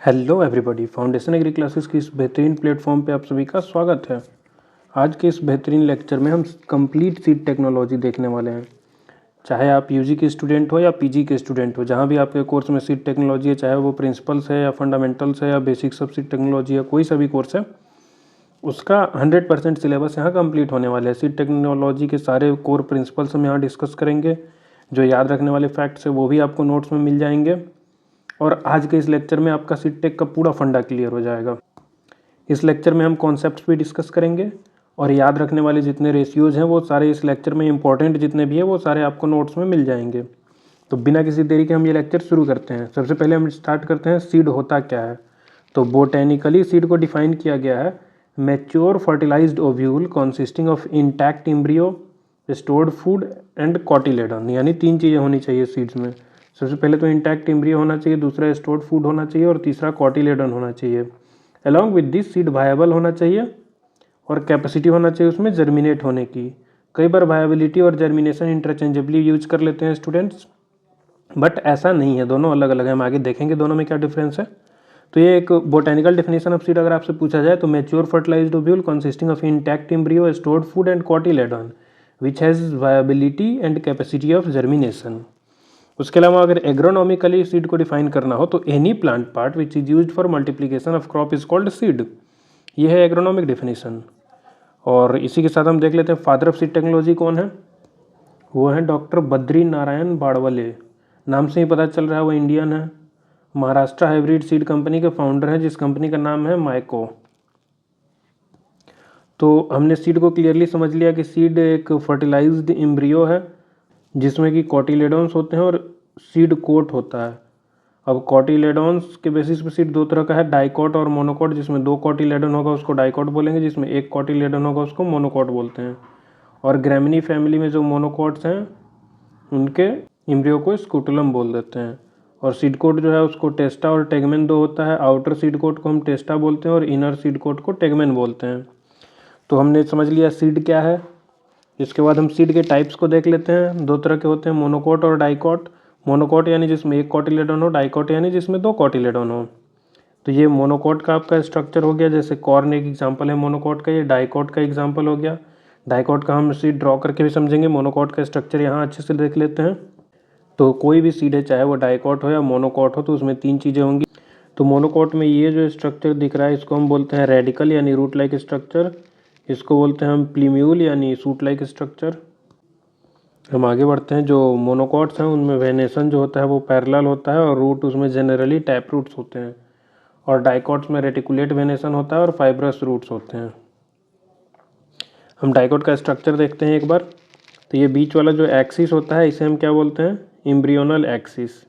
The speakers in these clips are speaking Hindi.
Hello everybody, foundation agri classes की इस बेहतरीन प्लेटफॉर्म पे आप सभी का स्वागत है। आज के इस बेहतरीन लेक्चर में हम कंप्लीट सीड टेक्नोलॉजी देखने वाले हैं। चाहे आप यूजी के स्टूडेंट हो या पीजी के स्टूडेंट हो, जहाँ भी आपके कोर्स में सीड टेक्नोलॉजी है, चाहे वो प्रिंसिपल्स है या फंडामेंटल्स है या बेसिक्स ऑफ सीड टेक्नोलॉजी है, कोई सा भी कोर्स है, उसका 100% सिलेबस यहाँ कंप्लीट होने वाला है। सीड टेक्नोलॉजी के सारे कोर प्रिंसिपल्स हम यहाँ डिस्कस करेंगे। जो याद रखने वाले फैक्ट्स है वो भी आपको नोट्स में मिल जाएंगे और आज के इस लेक्चर में आपका सीड टेक का पूरा फंडा क्लियर हो जाएगा। इस लेक्चर में हम कॉन्सेप्ट्स भी डिस्कस करेंगे और याद रखने वाले जितने रेशियोज़ हैं वो सारे इस लेक्चर में इंपॉर्टेंट जितने भी हैं वो सारे आपको नोट्स में मिल जाएंगे। तो बिना किसी देरी के हम ये लेक्चर शुरू करते हैं। सबसे पहले हम स्टार्ट करते हैं सीड होता क्या है। तो बोटेनिकली सीड को डिफाइन किया गया है mature fertilised ovule consisting of intact embryo, stored food and cotyledon. यानी 3 चीज़ें होनी चाहिए सीड्स में। सबसे पहले तो इंटैक्ट एम्ब्रियो होना चाहिए, दूसरा स्टोर्ड फूड होना चाहिए और तीसरा कॉटिलेडन होना चाहिए। Along with this seed viable होना चाहिए और कैपेसिटी होना चाहिए उसमें जर्मिनेट होने की। कई बार वायबिलिटी और जर्मिनेशन इंटरचेंजेबली यूज कर लेते हैं स्टूडेंट्स, बट ऐसा नहीं है, दोनों अलग अलग है। हम आगे देखेंगे दोनों में क्या डिफरेंस है। तो ये एक बोटेनिकल डेफिनेशन ऑफ सीड अगर आपसे पूछा जाए तो mature fertilised ovule consisting of intact embryo, stored food and cotyledon which has viability and capacity of germination. उसके अलावा अगर एग्रोनॉमिकली सीड को डिफाइन करना हो तो any plant part which is used for multiplication of crop is called seed. ये है एग्रोनॉमिक डेफिनेशन। और इसी के साथ हम देख लेते हैं फादर ऑफ सीड टेक्नोलॉजी कौन है। वो है डॉक्टर बद्री नारायण बाड़वले। नाम से ही पता चल रहा है वो इंडियन है। महाराष्ट्र हाइब्रिड सीड कंपनी के फाउंडर हैं, जिस कंपनी का नाम है माइको। तो हमने सीड को क्लियरली समझ लिया कि सीड एक फर्टिलाइज्ड एम्ब्रियो है जिसमें कि कॉटिलेडॉन्स होते हैं और सीड कोट होता है। अब कॉटिलेडॉन्स के बेसिस पे सीड दो तरह का है, डाइकॉट और मोनोकॉट। जिसमें 2 कॉटिलेडन होगा उसको डाइकॉट बोलेंगे, जिसमें 1 कॉटिलेडन होगा उसको मोनोकॉट बोलते हैं। और ग्रेमिनी फैमिली में जो मोनोकॉट्स हैं उनके एम्ब्रियो को स्कूटुलम बोल देते हैं। और सीड कोट जो है उसको टेस्टा और टेगमेन 2 होता है। आउटर सीड कोट को हम टेस्टा बोलते हैं और इनर सीड कोट को टेगमेन बोलते हैं। तो हमने समझ लिया सीड क्या है। इसके बाद हम सीड के टाइप्स को देख लेते हैं। 2 तरह के होते हैं, मोनोकॉट और डाइकॉट। मोनोकॉट यानी जिसमें 1 कॉटिलेडन हो, डाइकॉट यानी जिसमें 2 कॉटिलेडन हो। तो ये मोनोकॉट का आपका स्ट्रक्चर हो गया। जैसे कॉर्न एक एग्जांपल है मोनोकॉट का, ये डाइकॉट का एग्जांपल हो गया। डाइकॉट का हम सीड ड्रॉ करके भी समझेंगे, मोनोकॉट का स्ट्रक्चर यहाँ अच्छे से देख लेते हैं। तो कोई भी सीड है, चाहे वो डाइकॉट हो या मोनोकॉट हो, तो उसमें 3 चीज़ें होंगी। तो मोनोकॉट में ये जो स्ट्रक्चर दिख रहा है इसको हम बोलते हैं रेडिकल यानी रूट लाइक स्ट्रक्चर। इसको बोलते हैं हम प्लीम्यूल यानी सूट लाइक स्ट्रक्चर। हम आगे बढ़ते हैं। जो मोनोकॉट्स हैं उनमें वेनेसन जो होता है वो पैरेलल होता है और रूट उसमें जनरली टैप रूट्स होते हैं। और डाइकॉट्स में रेटिकुलेट वेनेसन होता है और फाइब्रस रूट्स होते हैं। हम डाइकॉट का स्ट्रक्चर देखते हैं एक बार। तो ये बीच वाला जो एक्सिस होता है इसे हम क्या बोलते हैं, एम्ब्रियोनल एक्सिस।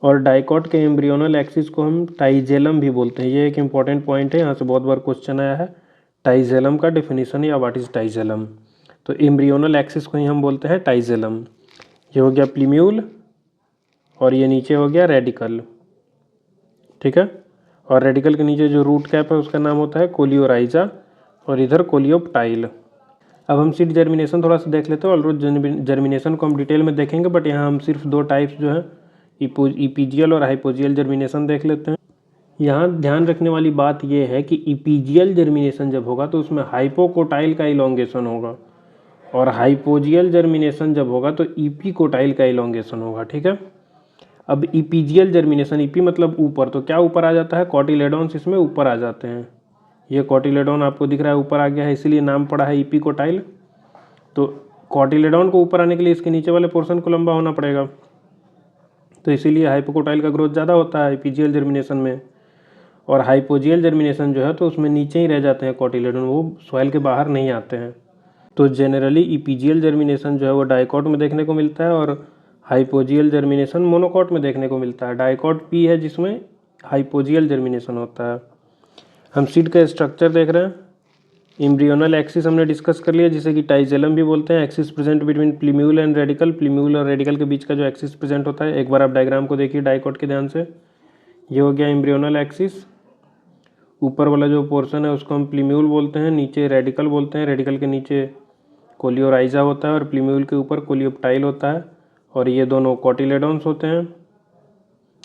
और डाइकॉट के एम्ब्रियोनल एक्सिस को हम टाइजेलम भी बोलते हैं। ये एक इंपॉर्टेंट पॉइंट है, यहाँ से बहुत बार क्वेश्चन आया है। टाइजेलम का डेफिनेशन या व्हाट इज टाइजेलम। तो एम्ब्रियोनल एक्सिस को ही हम बोलते हैं टाइजेलम। ये हो गया प्लीम्यूल और ये नीचे हो गया रेडिकल, ठीक है। और रेडिकल के नीचे जो रूट कैप है उसका नाम होता है कोलियोराइजा और इधर कोलियोप्टाइल। अब हम सीड जर्मिनेशन थोड़ा सा देख लेते हैं। ऑलरेडी जर्मिनेशन को हम डिटेल में देखेंगे, बट यहाँ हम सिर्फ 2 टाइप्स जो है इपीजियल और हाइपोजियल जर्मिनेशन देख लेते हैं। यहाँ ध्यान रखने वाली बात यह है कि इपीजियल जर्मिनेशन जब होगा तो उसमें हाइपोकोटाइल का इलोंगेशन होगा और हाइपोजियल जर्मिनेशन जब होगा तो ईपीकोटाइल का इलोंगेशन होगा, ठीक है। अब इपीजियल जर्मिनेशन, ईपी मतलब ऊपर, तो क्या ऊपर आ जाता है, कॉटिलेडॉन्स इसमें ऊपर आ जाते हैं। ये कॉटिलेडॉन आपको दिख रहा है ऊपर आ गया है, इसीलिए नाम पड़ा है ईपीकोटाइल। तो कॉटिलेडॉन को ऊपर आने के लिए इसके नीचे वाले पोर्शन को लंबा होना पड़ेगा, तो इसीलिए हाइपोकोटाइल का ग्रोथ ज़्यादा होता है इपीजियल जर्मिनेशन में। और हाइपोजियल जर्मिनेशन जो है तो उसमें नीचे ही रह जाते हैं कॉटिलेडॉन, वो सॉइल के बाहर नहीं आते हैं। तो जनरली इपीजियल जर्मिनेशन जो है वो डाइकॉट में देखने को मिलता है और हाइपोजियल जर्मिनेशन मोनोकॉट में देखने को मिलता है। डाइकॉट पी है जिसमें हाइपोजियल जर्मिनेशन होता है। हम सीड का स्ट्रक्चर देख रहे हैं। एम्ब्रियोनल एक्सिस हमने डिस्कस कर लिया, जिसे कि टाइजेलम भी बोलते हैं। Axis present between प्लीम्यूल and radical. प्लीम्यूल और रेडिकल के बीच का जो एक्सिस प्रेजेंट होता है, एक बार आप डायग्राम को देखिए डाइकॉट के ध्यान से। ये हो गया एम्ब्रियोनल एक्सिस। ऊपर वाला जो पोर्शन है उसको हम प्लीम्यूल बोलते हैं, नीचे रेडिकल बोलते हैं। रेडिकल के नीचे कोलियोराइजा होता है और प्लीम्यूल के ऊपर कोलियोप्टाइल होता है। और ये दोनों कॉटिलेडॉन्स होते हैं।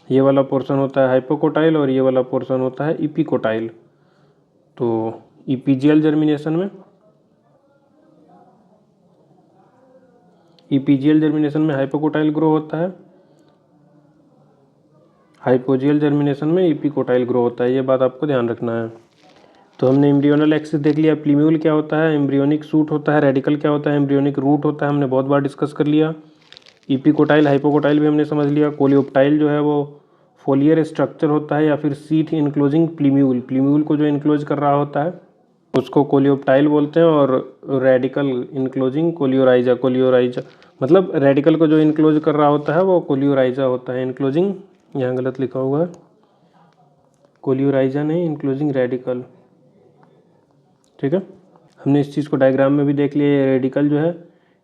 ये वाला पोर्शन होता है हाइपोकोटाइल और ये वाला पोर्शन होता है इपिकोटाइल। तो इपीजियल जर्मिनेशन में हाइपोकोटाइल ग्रो होता है, हाइपोजियल जर्मिनेशन में इपिकोटाइल ग्रो होता है। ये बात आपको ध्यान रखना है। तो हमने एम्ब्रियोनल एक्सिस देख लिया, प्लीम्यूल क्या होता है, एम्ब्रियोनिक सूट होता है, रेडिकल क्या होता है, एम्ब्रियोनिक रूट होता है, हमने बहुत बार डिस्कस कर लिया। इपिकोटाइल हाइपोकोटाइल भी हमने समझ लिया। कोलियोप्टाइल जो है वो फोलियर स्ट्रक्चर होता है या फिर सीथ इनक्लोजिंग प्लीम्यूल को जो इनक्लोज कर रहा होता है उसको कोलियोप्टाइल बोलते हैं। और रेडिकल इनक्लोजिंग कोलियोराइजा मतलब रेडिकल को जो इनक्लोज कर रहा होता है वो कोलियोराइजा होता है। इनक्लोजिंग यहाँ गलत लिखा हुआ है, कोलियोराइजा नहीं, इनक्लोजिंग रेडिकल। ठीक है, हमने इस चीज़ को डायग्राम में भी देख लिया। ये रेडिकल जो है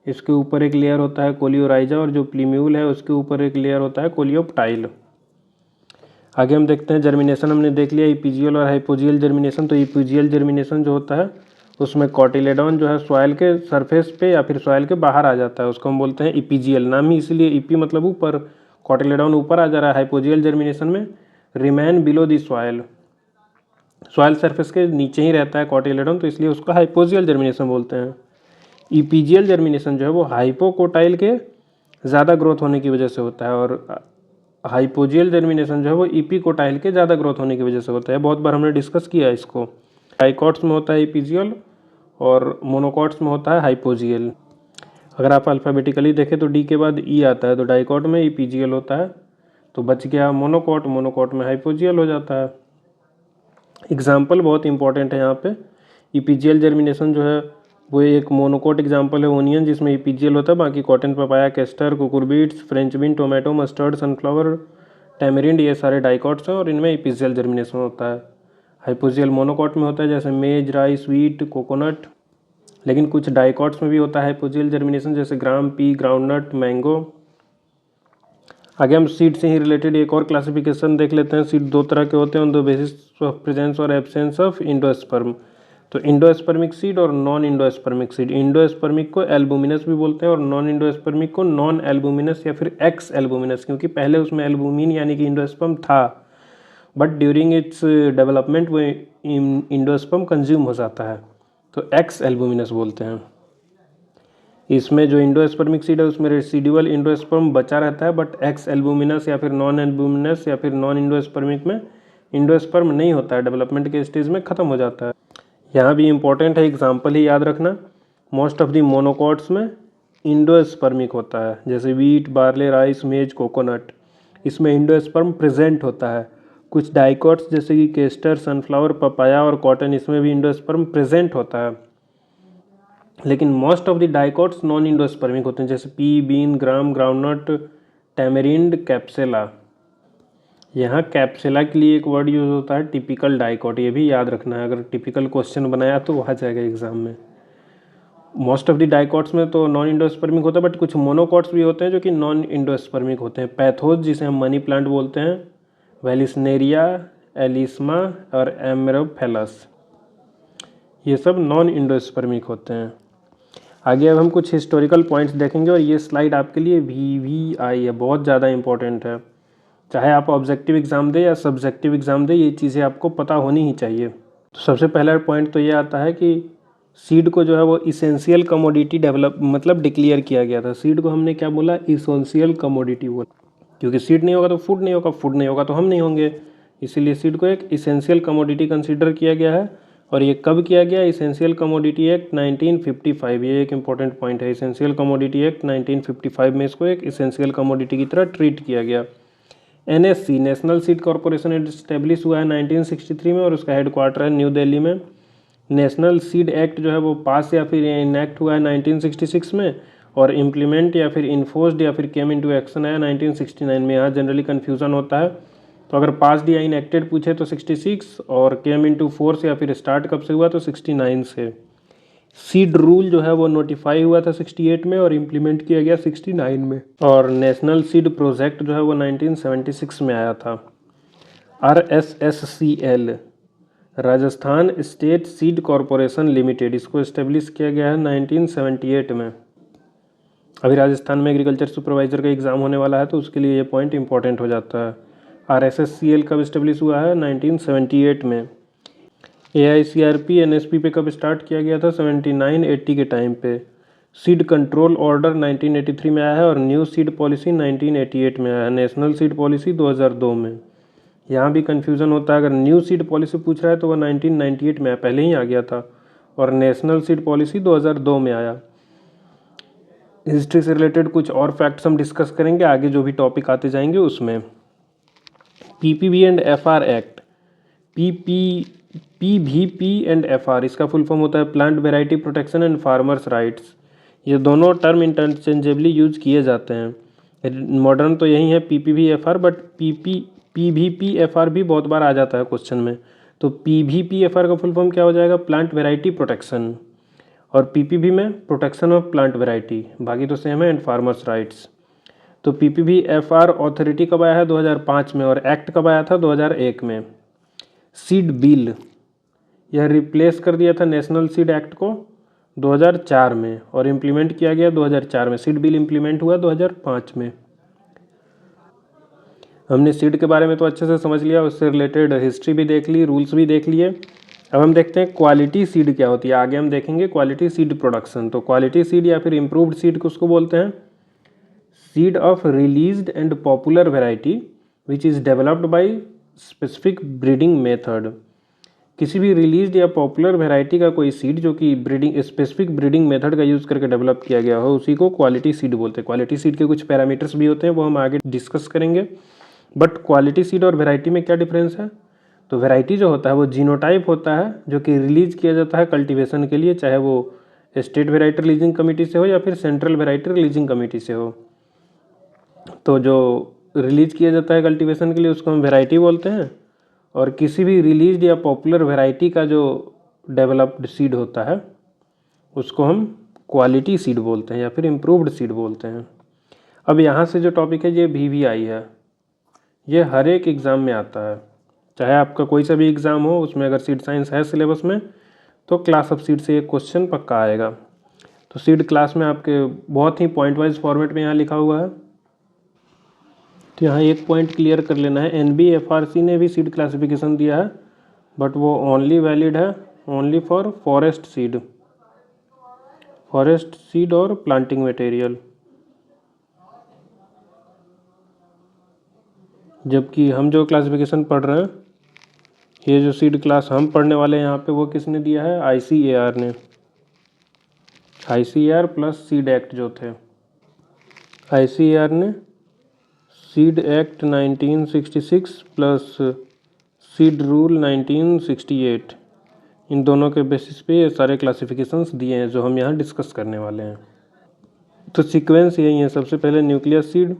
इसके ऊपर एक लेयर होता है कोलियोराइजा और जो प्लीम्यूल है उसके ऊपर एक लेयर होता है कोलियोप्टाइल। आगे हम देखते हैं जर्मिनेशन हमने देख लिया इपीजियल और हाइपोजियल जर्मिनेशन। तो इपीजियल जर्मिनेशन जो होता है उसमें कॉटिलेडॉन जो है सॉइल के सरफेस पे या फिर सॉइल के बाहर आ जाता है, उसको हम बोलते हैं इपीजियल। नाम ही इसलिए इपी मतलब ऊपर, कॉटिलेडॉन ऊपर आ जा रहा है। हाइपोजियल जर्मिनेशन में remain below the soil, soil surface के नीचे ही रहता है कॉटिलेडॉन, तो इसलिए उसको हाइपोजियल जर्मिनेशन बोलते हैं। इपीजियल जर्मिनेशन जो है वो हाइपोकोटाइल के ज़्यादा ग्रोथ होने की वजह से होता है और हाइपोजियल जर्मिनेशन जो है वो इपिकोटाइल के ज़्यादा ग्रोथ होने की वजह से होता है। बहुत बार हमने डिस्कस किया है इसको। डाइकॉट्स में होता है इपीजियल और मोनोकॉट्स में होता है हाइपोजियल। अगर आप अल्फ़ाबेटिकली देखें तो डी के बाद ई आता है, तो डाइकॉट में इपीजियल होता है, तो बच गया मोनोकॉट, मोनोकॉट में हाइपोजियल हो जाता है। एग्जाम्पल बहुत इंपॉर्टेंट है यहाँ पे। इपीजियल जर्मिनेशन जो है वो एक मोनोकोट एग्जाम्पल है ओनियन जिसमें इपीजियल होता है, बाकी cotton, papaya, castor, cucurbits, French bean, tomato, mustard, sunflower, tamarind, ये सारे डाइकॉट्स हैं और इनमें इपीजियल जर्मिनेशन होता है। हाइपोजियल मोनोकॉट में होता है जैसे मेज, राइस, व्हीट, कोकोनट। लेकिन कुछ डाइकॉट्स में भी होता है हाइपोजियल जर्मिनेशन जैसे ग्राम, पी, ग्राउंडनट, मैंगो। आगे हम सीड से ही रिलेटेड एक और क्लासिफिकेशन देख लेते हैं। सीड दो तरह के होते हैं on the basis of presence और एब्सेंस ऑफ इंडोस्पर्म। तो इंडोस्पर्मिक सीड और नॉन इंडोस्पर्मिक सीड। इंडोस्पर्मिक को एल्बुमिनस भी बोलते हैं और नॉन इंडोस्पर्मिक को नॉन एल्बुमिनस या फिर एक्स एल्बुमिनस, क्योंकि पहले उसमें एल्बुमिन यानी कि इंडोस्पर्म था बट ड्यूरिंग इट्स डेवलपमेंट वो इंडोस्पर्म कंज्यूम हो जाता है, तो एक्स एल्बुमिनस बोलते हैं। इसमें जो इंडोस्पर्मिक सीड है उसमें रेसिडुअल इंडोस्पर्म बचा रहता है, बट एक्स एल्बुमिनस या फिर नॉन एल्बुमिनस या फिर नॉन इंडोस्पर्मिक में इंडोस्पर्म नहीं होता है, डेवलपमेंट के स्टेज में ख़त्म हो जाता है। यहाँ भी इंपॉर्टेंट है, एग्जाम्पल ही याद रखना। मोस्ट ऑफ दी मोनोकॉट्स में इंडोस्पर्मिक होता है जैसे wheat, barley, rice, maize, coconut, इसमें इंडोस्पर्म प्रेजेंट होता है। कुछ डाइकॉट्स जैसे कि केस्टर, सनफ्लावर, पपाया और कॉटन, इसमें भी इंडोस्पर्म प्रेजेंट होता है। लेकिन most of the dicots non endospermic होते हैं जैसे pea, bean, gram, groundnut, tamarind, capsella. यहाँ कैप्सेला के लिए एक वर्ड यूज होता है टिपिकल डाइकॉट, ये भी याद रखना है, अगर टिपिकल क्वेश्चन बनाया तो आ जाएगा एग्जाम में। मोस्ट ऑफ द डाइकॉट्स में तो नॉन इंडोस्पर्मिक होता है, बट कुछ मोनोकॉट्स भी होते हैं जो कि नॉन इंडोस्पर्मिक होते हैं। पैथोज जिसे हम मनी प्लांट बोलते हैं, वेलिस्नेरिया, एलिस्मा और एमरोफेलस, ये सब नॉन इंडोस्पर्मिक होते हैं। आगे अब हम कुछ हिस्टोरिकल पॉइंट्स देखेंगे और ये स्लाइड आपके लिए VVI है, बहुत ज़्यादा इंपॉर्टेंट है। चाहे आप ऑब्जेक्टिव एग्जाम दे या सब्जेक्टिव एग्जाम दे, ये चीज़ें आपको पता होनी ही चाहिए। तो सबसे पहला पॉइंट तो ये आता है कि सीड को जो है वो इसेंशियल कमोडिटी मतलब डिक्लेयर किया गया था। सीड को हमने क्या बोला, इसेंशियल कमोडिटी बोला, क्योंकि सीड नहीं होगा तो फूड नहीं होगा, फूड नहीं होगा तो हम नहीं होंगे, इसीलिए सीड को एक इसेंशियल कमोडिटी कंसिडर किया गया है। और ये कब किया गया, इसेंशियल कमोडिटी एक्ट 1955, ये एक इंपॉर्टेंट पॉइंट है। इसेंशियल कमोडिटी एक्ट 1955 में इसको एक इसेंशियल कमोडिटी की तरह ट्रीट किया गया। NSC, national seed corporation, establish हुआ है 1963 में और उसका हेडक्वार्टर है न्यू दिल्ली में। नेशनल सीड एक्ट जो है वो पास या फिर इनैक्ट हुआ है 1966 में और इम्प्लीमेंट या फिर इन्फोर्स्ड या फिर केम इनटू एक्शन आया 1969 में। यहाँ जनरली कन्फ्यूज़न होता है, तो अगर पास या इनएक्टेड पूछे तो 66 और केम इनटू फोर्स या फिर स्टार्ट कब से हुआ तो 69 से। सीड रूल जो है वो नोटिफाई हुआ था 68 में और इम्प्लीमेंट किया गया 69 में। और नेशनल सीड प्रोजेक्ट जो है वो 1976 में आया था। RSSCL, Rajasthan state seed corporation limited, इसको इस्टेब्लिश किया गया है 1978 में। अभी राजस्थान में एग्रीकल्चर सुपरवाइजर का एग्ज़ाम होने वाला है तो उसके लिए ये पॉइंट इंपॉर्टेंट हो जाता है। RSSCL कब इस्टेब्लिश हुआ है? 1978 में। AICRP NSP पे कब स्टार्ट किया गया था? 79-80 के टाइम पे। सीड कंट्रोल ऑर्डर 1983 में आया है और न्यू सीड पॉलिसी 1988 में आया है। नेशनल सीड पॉलिसी 2002 में। यहाँ भी कन्फ्यूज़न होता है, अगर न्यू सीड पॉलिसी पूछ रहा है तो वह 1998 में आया, पहले ही आ गया था, और नेशनल सीड पॉलिसी 2002 में आया। हिस्ट्री से रिलेटेड कुछ और फैक्ट्स हम डिस्कस करेंगे आगे, जो भी टॉपिक आते जाएंगे उसमें। PPV and FR act, PVP and FR, इसका फुल फॉर्म होता है plant variety protection and farmers rights. ये दोनों टर्म इंटरचेंजेबली यूज किए जाते हैं। मॉडर्न तो यही है PPV FR, but PVP FR भी बहुत बार आ जाता है क्वेश्चन में। तो PVP FR का फुल फॉर्म क्या हो जाएगा? प्लांट वेराइटी प्रोटेक्शन, और PPV में प्रोटेक्शन ऑफ प्लांट वेराइटी, बाकी तो सेम है, एंड फार्मर्स राइट्स। तो PPV FR ऑथोरिटी कब आया है? 2005 में, और एक्ट कब आया था? 2001 में। सीड बिल, यह रिप्लेस कर दिया था नेशनल सीड एक्ट को 2004 में, और इम्प्लीमेंट किया गया 2004 में। सीड बिल इम्प्लीमेंट हुआ 2005 में। हमने सीड के बारे में तो अच्छे से समझ लिया, उससे रिलेटेड हिस्ट्री भी देख ली, रूल्स भी देख लिए। अब हम देखते हैं क्वालिटी सीड क्या होती है। आगे हम देखेंगे क्वालिटी सीड प्रोडक्शन। तो क्वालिटी सीड या फिर इम्प्रूव्ड सीड किसको बोलते हैं? Seed of released and popular variety which is developed by specific breeding method. किसी भी रिलीज्ड या पॉपुलर वेराइटी का कोई सीड जो कि स्पेसिफिक ब्रीडिंग मेथड का यूज़ करके डेवलप किया गया हो, उसी को क्वालिटी सीड बोलते हैं। क्वालिटी सीड के कुछ पैरामीटर्स भी होते हैं, वो हम आगे डिस्कस करेंगे। बट क्वालिटी सीड और वेराइटी में क्या डिफरेंस है? तो वेराइटी जो होता है वो जीनोटाइप होता है, जो कि रिलीज किया जाता है कल्टीवेशन के लिए, चाहे वो स्टेट वेराइटी रिलीजिंग कमेटी से हो या फिर सेंट्रल वेराइटी रिलीजिंग कमेटी से हो। तो जो रिलीज किया जाता है कल्टीवेशन के लिए उसको हम वेराइटी बोलते हैं, और किसी भी रिलीज्ड या पॉपुलर वेराइटी का जो डेवलप्ड सीड होता है उसको हम क्वालिटी सीड बोलते हैं या फिर इम्प्रूव्ड सीड बोलते हैं। अब यहाँ से जो टॉपिक है ये VVI है, ये हर एक एग्ज़ाम में आता है, चाहे आपका कोई सा भी एग्ज़ाम हो, उसमें अगर सीड साइंस है सिलेबस में तो क्लास ऑफ सीड से एक क्वेश्चन पक्का आएगा। तो सीड क्लास में आपके बहुत ही पॉइंट वाइज फॉर्मेट में यहाँ लिखा हुआ है। तो यहाँ एक पॉइंट क्लियर कर लेना है, NBFRC ने भी सीड क्लासिफिकेशन दिया है, बट वो ओनली वैलिड है ओनली फॉर फॉरेस्ट सीड और प्लांटिंग मटेरियल। जबकि हम जो क्लासिफिकेशन पढ़ रहे हैं, ये जो सीड क्लास हम पढ़ने वाले हैं यहाँ पे, वो किसने दिया है? ICAR ने। ICAR प्लस सीड एक्ट जो थे, ICAR ने seed act 1966 plus seed rule 1968, इन दोनों के बेसिस पे ये सारे क्लासिफिकेशंस दिए हैं जो हम यहाँ डिस्कस करने वाले हैं। तो सीक्वेंस यही है, सबसे पहले न्यूक्लियस सीड,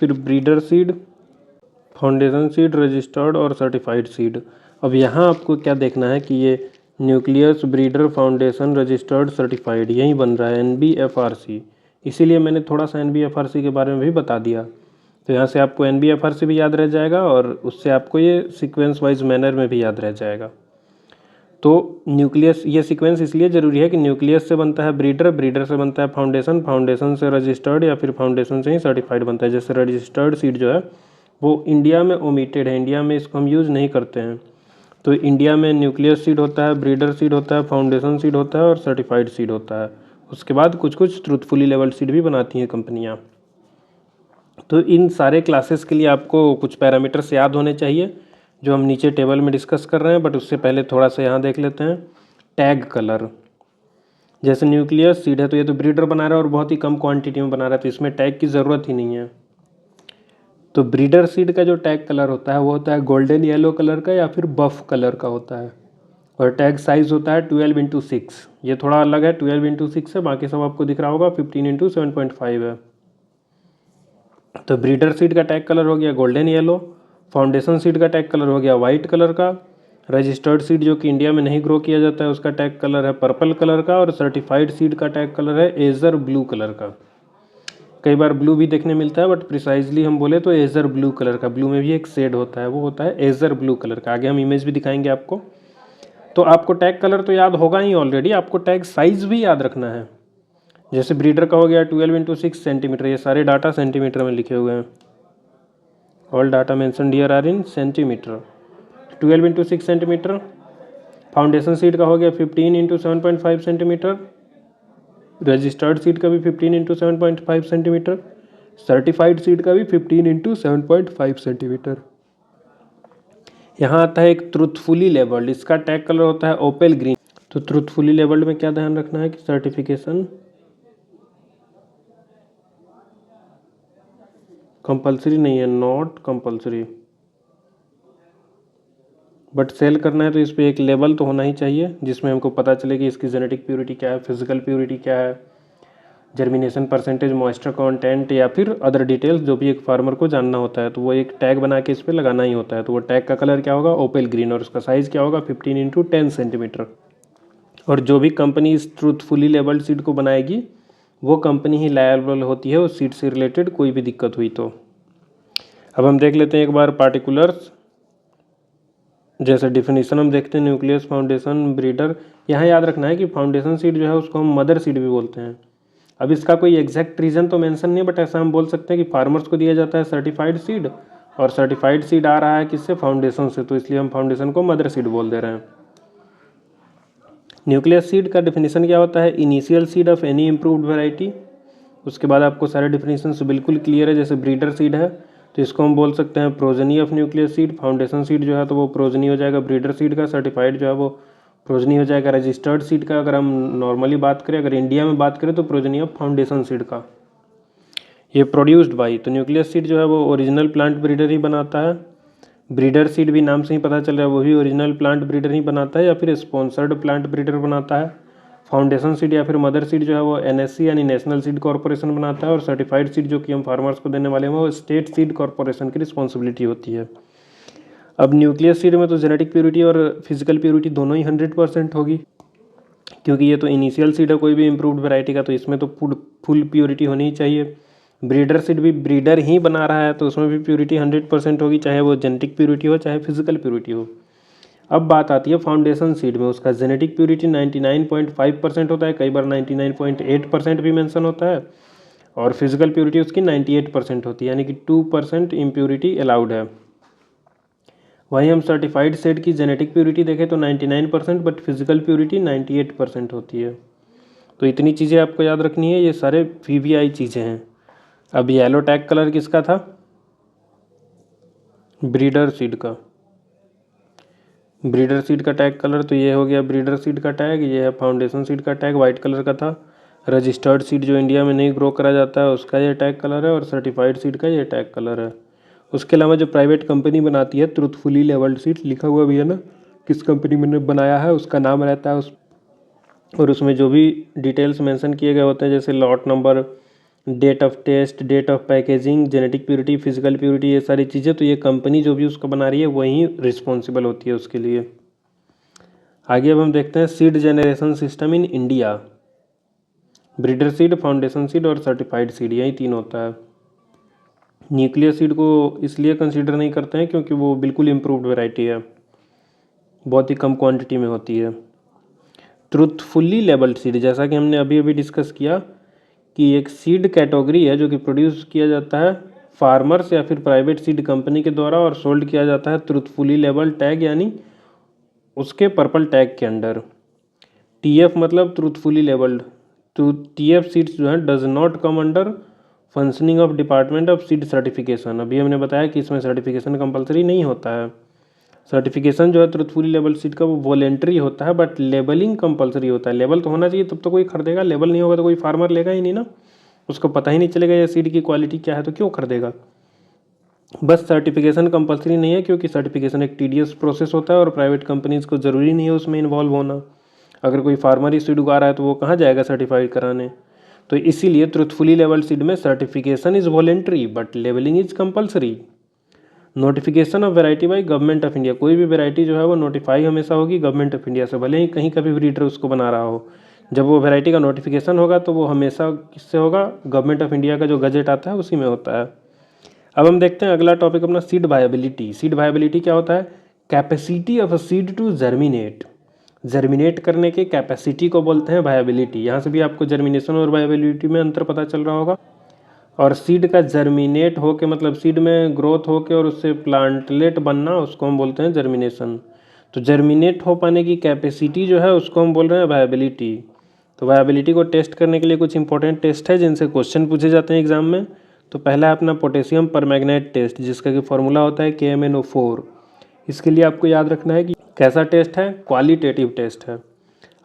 फिर breeder seed, foundation seed, registered और सर्टिफाइड सीड। अब यहाँ आपको क्या देखना है कि ये nucleus, breeder, foundation, registered, certified, यही बन रहा है NBFRC। इसीलिए मैंने थोड़ा सा NBFRC के बारे में भी बता दिया। तो यहाँ से आपको NBFRC भी याद रह जाएगा और उससे आपको ये सीक्वेंस वाइज मैनर में भी याद रह जाएगा। तो न्यूक्लियस, ये सीक्वेंस इसलिए ज़रूरी है कि न्यूक्लियस से बनता है ब्रीडर, ब्रीडर से बनता है फाउंडेशन, फाउंडेशन से रजिस्टर्ड, या फिर फाउंडेशन से ही सर्टिफाइड बनता है। जैसे रजिस्टर्ड सीड जो है वो इंडिया में ओमिटेड है, इंडिया में इसको हम यूज़ नहीं करते हैं। तो इंडिया में न्यूक्लियस सीड होता है, ब्रीडर सीड होता है, फाउंडेशन सीड होता है और सर्टिफाइड सीड होता है। उसके बाद कुछ कुछ ट्रूथफुली लेवल्ड सीड भी बनाती हैं कंपनियाँ। तो इन सारे क्लासेस के लिए आपको कुछ पैरामीटर्स याद होने चाहिए जो हम नीचे टेबल में डिस्कस कर रहे हैं, बट उससे पहले थोड़ा सा यहाँ देख लेते हैं। टैग कलर, जैसे न्यूक्लियस सीड है तो ये तो ब्रीडर बना रहा है और बहुत ही कम क्वांटिटी में बना रहा है, तो इसमें टैग की ज़रूरत ही नहीं है। तो ब्रीडर सीड का जो टैग कलर होता है वो होता है गोल्डन येलो कलर का या फिर बफ कलर का होता है, और टैग साइज़ होता है 12x6। ये थोड़ा अलग है, 12x6 है, बाकी सब आपको दिख रहा होगा 15x7.5 है। तो ब्रीडर सीड का टैग कलर हो गया गोल्डन येलो, फाउंडेशन सीड का टैग कलर हो गया वाइट कलर का, रजिस्टर्ड सीड जो कि इंडिया में नहीं ग्रो किया जाता है उसका टैग कलर है पर्पल कलर का, और सर्टिफाइड सीड का टैग कलर है एजर ब्लू कलर का। कई बार ब्लू भी देखने मिलता है, बट प्रिसाइजली हम बोले तो एजर ब्लू कलर का। ब्लू में भी एक शेड होता है, वो होता है एजर ब्लू कलर का। आगे हम इमेज भी दिखाएंगे आपको। तो आपको टैग कलर तो याद होगा ही ऑलरेडी, आपको टैग साइज़ भी याद रखना है। जैसे ब्रीडर का हो गया 12x6 सेंटीमीटर, ये सारे डाटा सेंटीमीटर में लिखे हुए हैं। All data mention here are in centimetre. 12 into 6 centimetre. Foundation seed का हो गया 15 इंटू 7.5 सेंटीमीटर। रजिस्टर्ड सीड का भी 15 इंटू 7.5 सेंटीमीटर। सर्टिफाइड सीड का भी 15 इंटू 7.5 सेंटीमीटर। यहाँ आता है एक ट्रूथफुली लेबल्ड, इसका टैग कलर होता है ओपेल ग्रीन। तो ट्रूथफुली लेबल्ड में क्या ध्यान रखना है कि सर्टिफिकेशन कंपलसरी नहीं है, नॉट कंपलसरी, बट सेल करना है तो इस पर एक लेबल तो होना ही चाहिए जिसमें हमको पता चले कि इसकी जेनेटिक प्योरिटी क्या है, फिजिकल प्योरिटी क्या है, जर्मिनेशन परसेंटेज, मॉइस्चर कंटेंट या फिर अदर डिटेल्स जो भी एक फार्मर को जानना होता है। तो वो एक टैग बना के इस पर लगाना ही होता है। तो वो टैग का कलर क्या होगा, ओपेल ग्रीन, और उसका साइज़ क्या होगा 15 इंटू 10 सेंटीमीटर। और जो भी कंपनी इस ट्रूथफुली लेबल्ड सीड को बनाएगी वो कंपनी ही लायबल होती है उस सीड से रिलेटेड कोई भी दिक्कत हुई तो। अब हम देख लेते हैं एक बार पार्टिकुलर्स, जैसे डिफिनीशन हम देखते हैं, न्यूक्लियस, फाउंडेशन, ब्रीडर। यहाँ याद रखना है कि फाउंडेशन सीड जो है उसको हम मदर सीड भी बोलते हैं। अब इसका कोई एग्जैक्ट रीज़न तो मेंशन नहीं है, बट ऐसा हम बोल सकते हैं कि फार्मर्स को दिया जाता है सर्टिफाइड सीड, और सर्टिफाइड सीड आ रहा है किससे, फाउंडेशन से, तो इसलिए हम फाउंडेशन को मदर सीड बोल दे रहे हैं। न्यूक्लियस सीड का डिफिनीशन क्या होता है, initial seed of any improved variety. उसके बाद आपको सारे डिफिनीशन बिल्कुल क्लियर है। जैसे ब्रीडर सीड है तो इसको हम बोल सकते हैं progeny of nucleus seed. Foundation seed जो है तो वो प्रोजनी हो जाएगा ब्रीडर सीड का। सर्टिफाइड जो है वो प्रोजनी हो जाएगा रजिस्टर्ड सीड का। अगर हम नॉर्मली बात करें, अगर इंडिया में बात करें तो प्रोजनी ऑफ फाउंडेशन सीड का। ये प्रोड्यूस्ड बाई, तो न्यूक्लियस सीड जो है वो ओरिजिनल प्लांट ब्रीडर ही बनाता है। ब्रीडर सीड भी नाम से ही पता चल रहा है वो भी ओरिजिनल प्लांट ब्रीडर ही बनाता है या फिर स्पॉन्सर्ड प्लांट ब्रीडर बनाता है। फाउंडेशन सीड या फिर मदर सीड जो है वो एनएससी यानी नेशनल सीड कॉर्पोरेशन बनाता है। और सर्टिफाइड सीड जो कि हम फार्मर्स को देने वाले हैं वो स्टेट सीड कॉर्पोरेशन की रिस्पॉन्सिबिलिटी होती है। अब न्यूक्लियस सीड में तो जेनेटिक प्योरिटी और फिजिकल प्योरिटी दोनों ही 100% होगी, क्योंकि ये तो इनिशियल सीड है कोई भी इम्प्रूव्ड वैरायटी का, तो इसमें तो फुल प्योरिटी होनी ही चाहिए। ब्रीडर सीड भी ब्रीडर ही बना रहा है तो उसमें भी प्योरिटी 100% होगी, चाहे वो जेनेटिक प्योरिटी हो चाहे फिजिकल प्योरिटी हो। अब बात आती है फाउंडेशन सीड में, उसका जेनेटिक प्योरिटी 99.5% होता है, कई बार 99.8% भी मेंशन होता है, और फिजिकल प्योरिटी उसकी 98% होती है, यानी कि 2% इम्प्योरिटी अलाउड है। वहीं हम सर्टिफाइड सीड की जेनेटिक प्योरिटी देखें तो 99%, बट फिजिकल प्योरिटी 98% होती है। तो इतनी चीज़ें आपको याद रखनी है, ये सारे वीवीआई चीज़ें हैं। अब येलो टैग कलर किसका था, ब्रीडर सीड का। ब्रीडर सीड का टैग कलर तो ये हो गया ब्रीडर सीड का टैग, ये है फाउंडेशन सीड का टैग, वाइट कलर का था। रजिस्टर्ड सीड जो इंडिया में नहीं ग्रो करा जाता है उसका ये टैग कलर है, और सर्टिफाइड सीड का ये टैग कलर है। उसके अलावा जो प्राइवेट कंपनी बनाती है ट्रूथफुली लेबल्ड सीड, लिखा हुआ भी है ना किस कंपनी ने बनाया है, उसका नाम रहता है और उसमें जो भी डिटेल्स मेंशन किए गए होते हैं, जैसे lot number, date of test, date of packaging, genetic purity, physical purity, ये सारी चीज़ें, तो ये कंपनी जो भी उसको बना रही है वही रिस्पॉन्सिबल होती है उसके लिए। आगे अब हम देखते हैं seed generation system in India. Breeder seed, foundation seed और सर्टिफाइड सीड, यही तीन होता है। न्यूक्लियस सीड को इसलिए कंसीडर नहीं करते हैं क्योंकि वो बिल्कुल इम्प्रूव्ड वैरायटी है, बहुत ही कम क्वांटिटी में होती है। ट्रूथफुली लेबल्ड सीड, जैसा कि हमने अभी अभी डिस्कस किया कि एक सीड कैटेगरी है जो कि प्रोड्यूस किया जाता है फार्मर्स या फिर प्राइवेट सीड कंपनी के द्वारा और सोल्ड किया जाता है ट्रूथफुली लेबल्ड टैग यानी उसके पर्पल टैग के अंडर। टीएफ मतलब ट्रूथफुली लेबल्ड। तो टीएफ सीड्स जो है does not come under functioning of department of seed certification. अभी हमने बताया कि इसमें सर्टिफिकेशन कंपलसरी नहीं होता है। सर्टिफिकेशन जो है ट्रूथफुली लेबल सीड का वो वॉलेंट्री होता है, बट लेबलिंग कंपलसरी होता है। लेबल तो होना चाहिए तब तो कोई खरीदेगा, लेबल नहीं होगा तो कोई फार्मर लेगा ही नहीं ना, उसको पता ही नहीं चलेगा ये सीड की क्वालिटी क्या है, तो क्यों खरीदेगा। बस सर्टिफिकेशन कंपलसरी नहीं है क्योंकि सर्टिफिकेशन एक टीडियस प्रोसेस होता है और प्राइवेट कंपनीज़ को ज़रूरी नहीं है उसमें इन्वॉल्व होना। अगर कोई फार्मर ही सीड उगा रहा है तो वो कहाँ जाएगा सर्टिफाइड कराने। तो इसीलिए ट्रूथफुली लेबल्ड सीड में certification is voluntary but labelling is compulsory. Notification of variety by government of India, कोई भी वैरायटी जो है वो नोटिफाई हमेशा होगी गवर्नमेंट ऑफ इंडिया से, भले ही कहीं का भी ब्रीडर उसको बना रहा हो। जब वो वैरायटी का नोटिफिकेशन होगा तो वो हमेशा किससे होगा, गवर्नमेंट ऑफ इंडिया का जो गजट आता है उसी में होता है। अब हम देखते हैं अगला टॉपिक अपना सीड वायबिलिटी। सीड वायबिलिटी क्या होता है, capacity of a seed to germinate. Germinate करने के कैपेसिटी को बोलते हैं वायबिलिटी। यहाँ से भी आपको जर्मिनेशन और वायबिलिटी में अंतर पता चल रहा होगा। और सीड का जर्मिनेट हो के मतलब सीड में ग्रोथ हो के और उससे प्लांटलेट बनना, उसको हम बोलते हैं जर्मिनेशन। तो जर्मिनेट हो पाने की कैपेसिटी जो है उसको हम बोल रहे हैं वायबिलिटी। तो वायबिलिटी को टेस्ट करने के लिए कुछ इंपॉर्टेंट टेस्ट है जिनसे क्वेश्चन पूछे जाते हैं एग्जाम में। तो पहला है अपना पोटेशियम परमैंगनेट टेस्ट, जिसका कि फॉर्मूला होता है KMnO4। इसके लिए आपको याद रखना है कि कैसा टेस्ट है, क्वालिटेटिव टेस्ट है।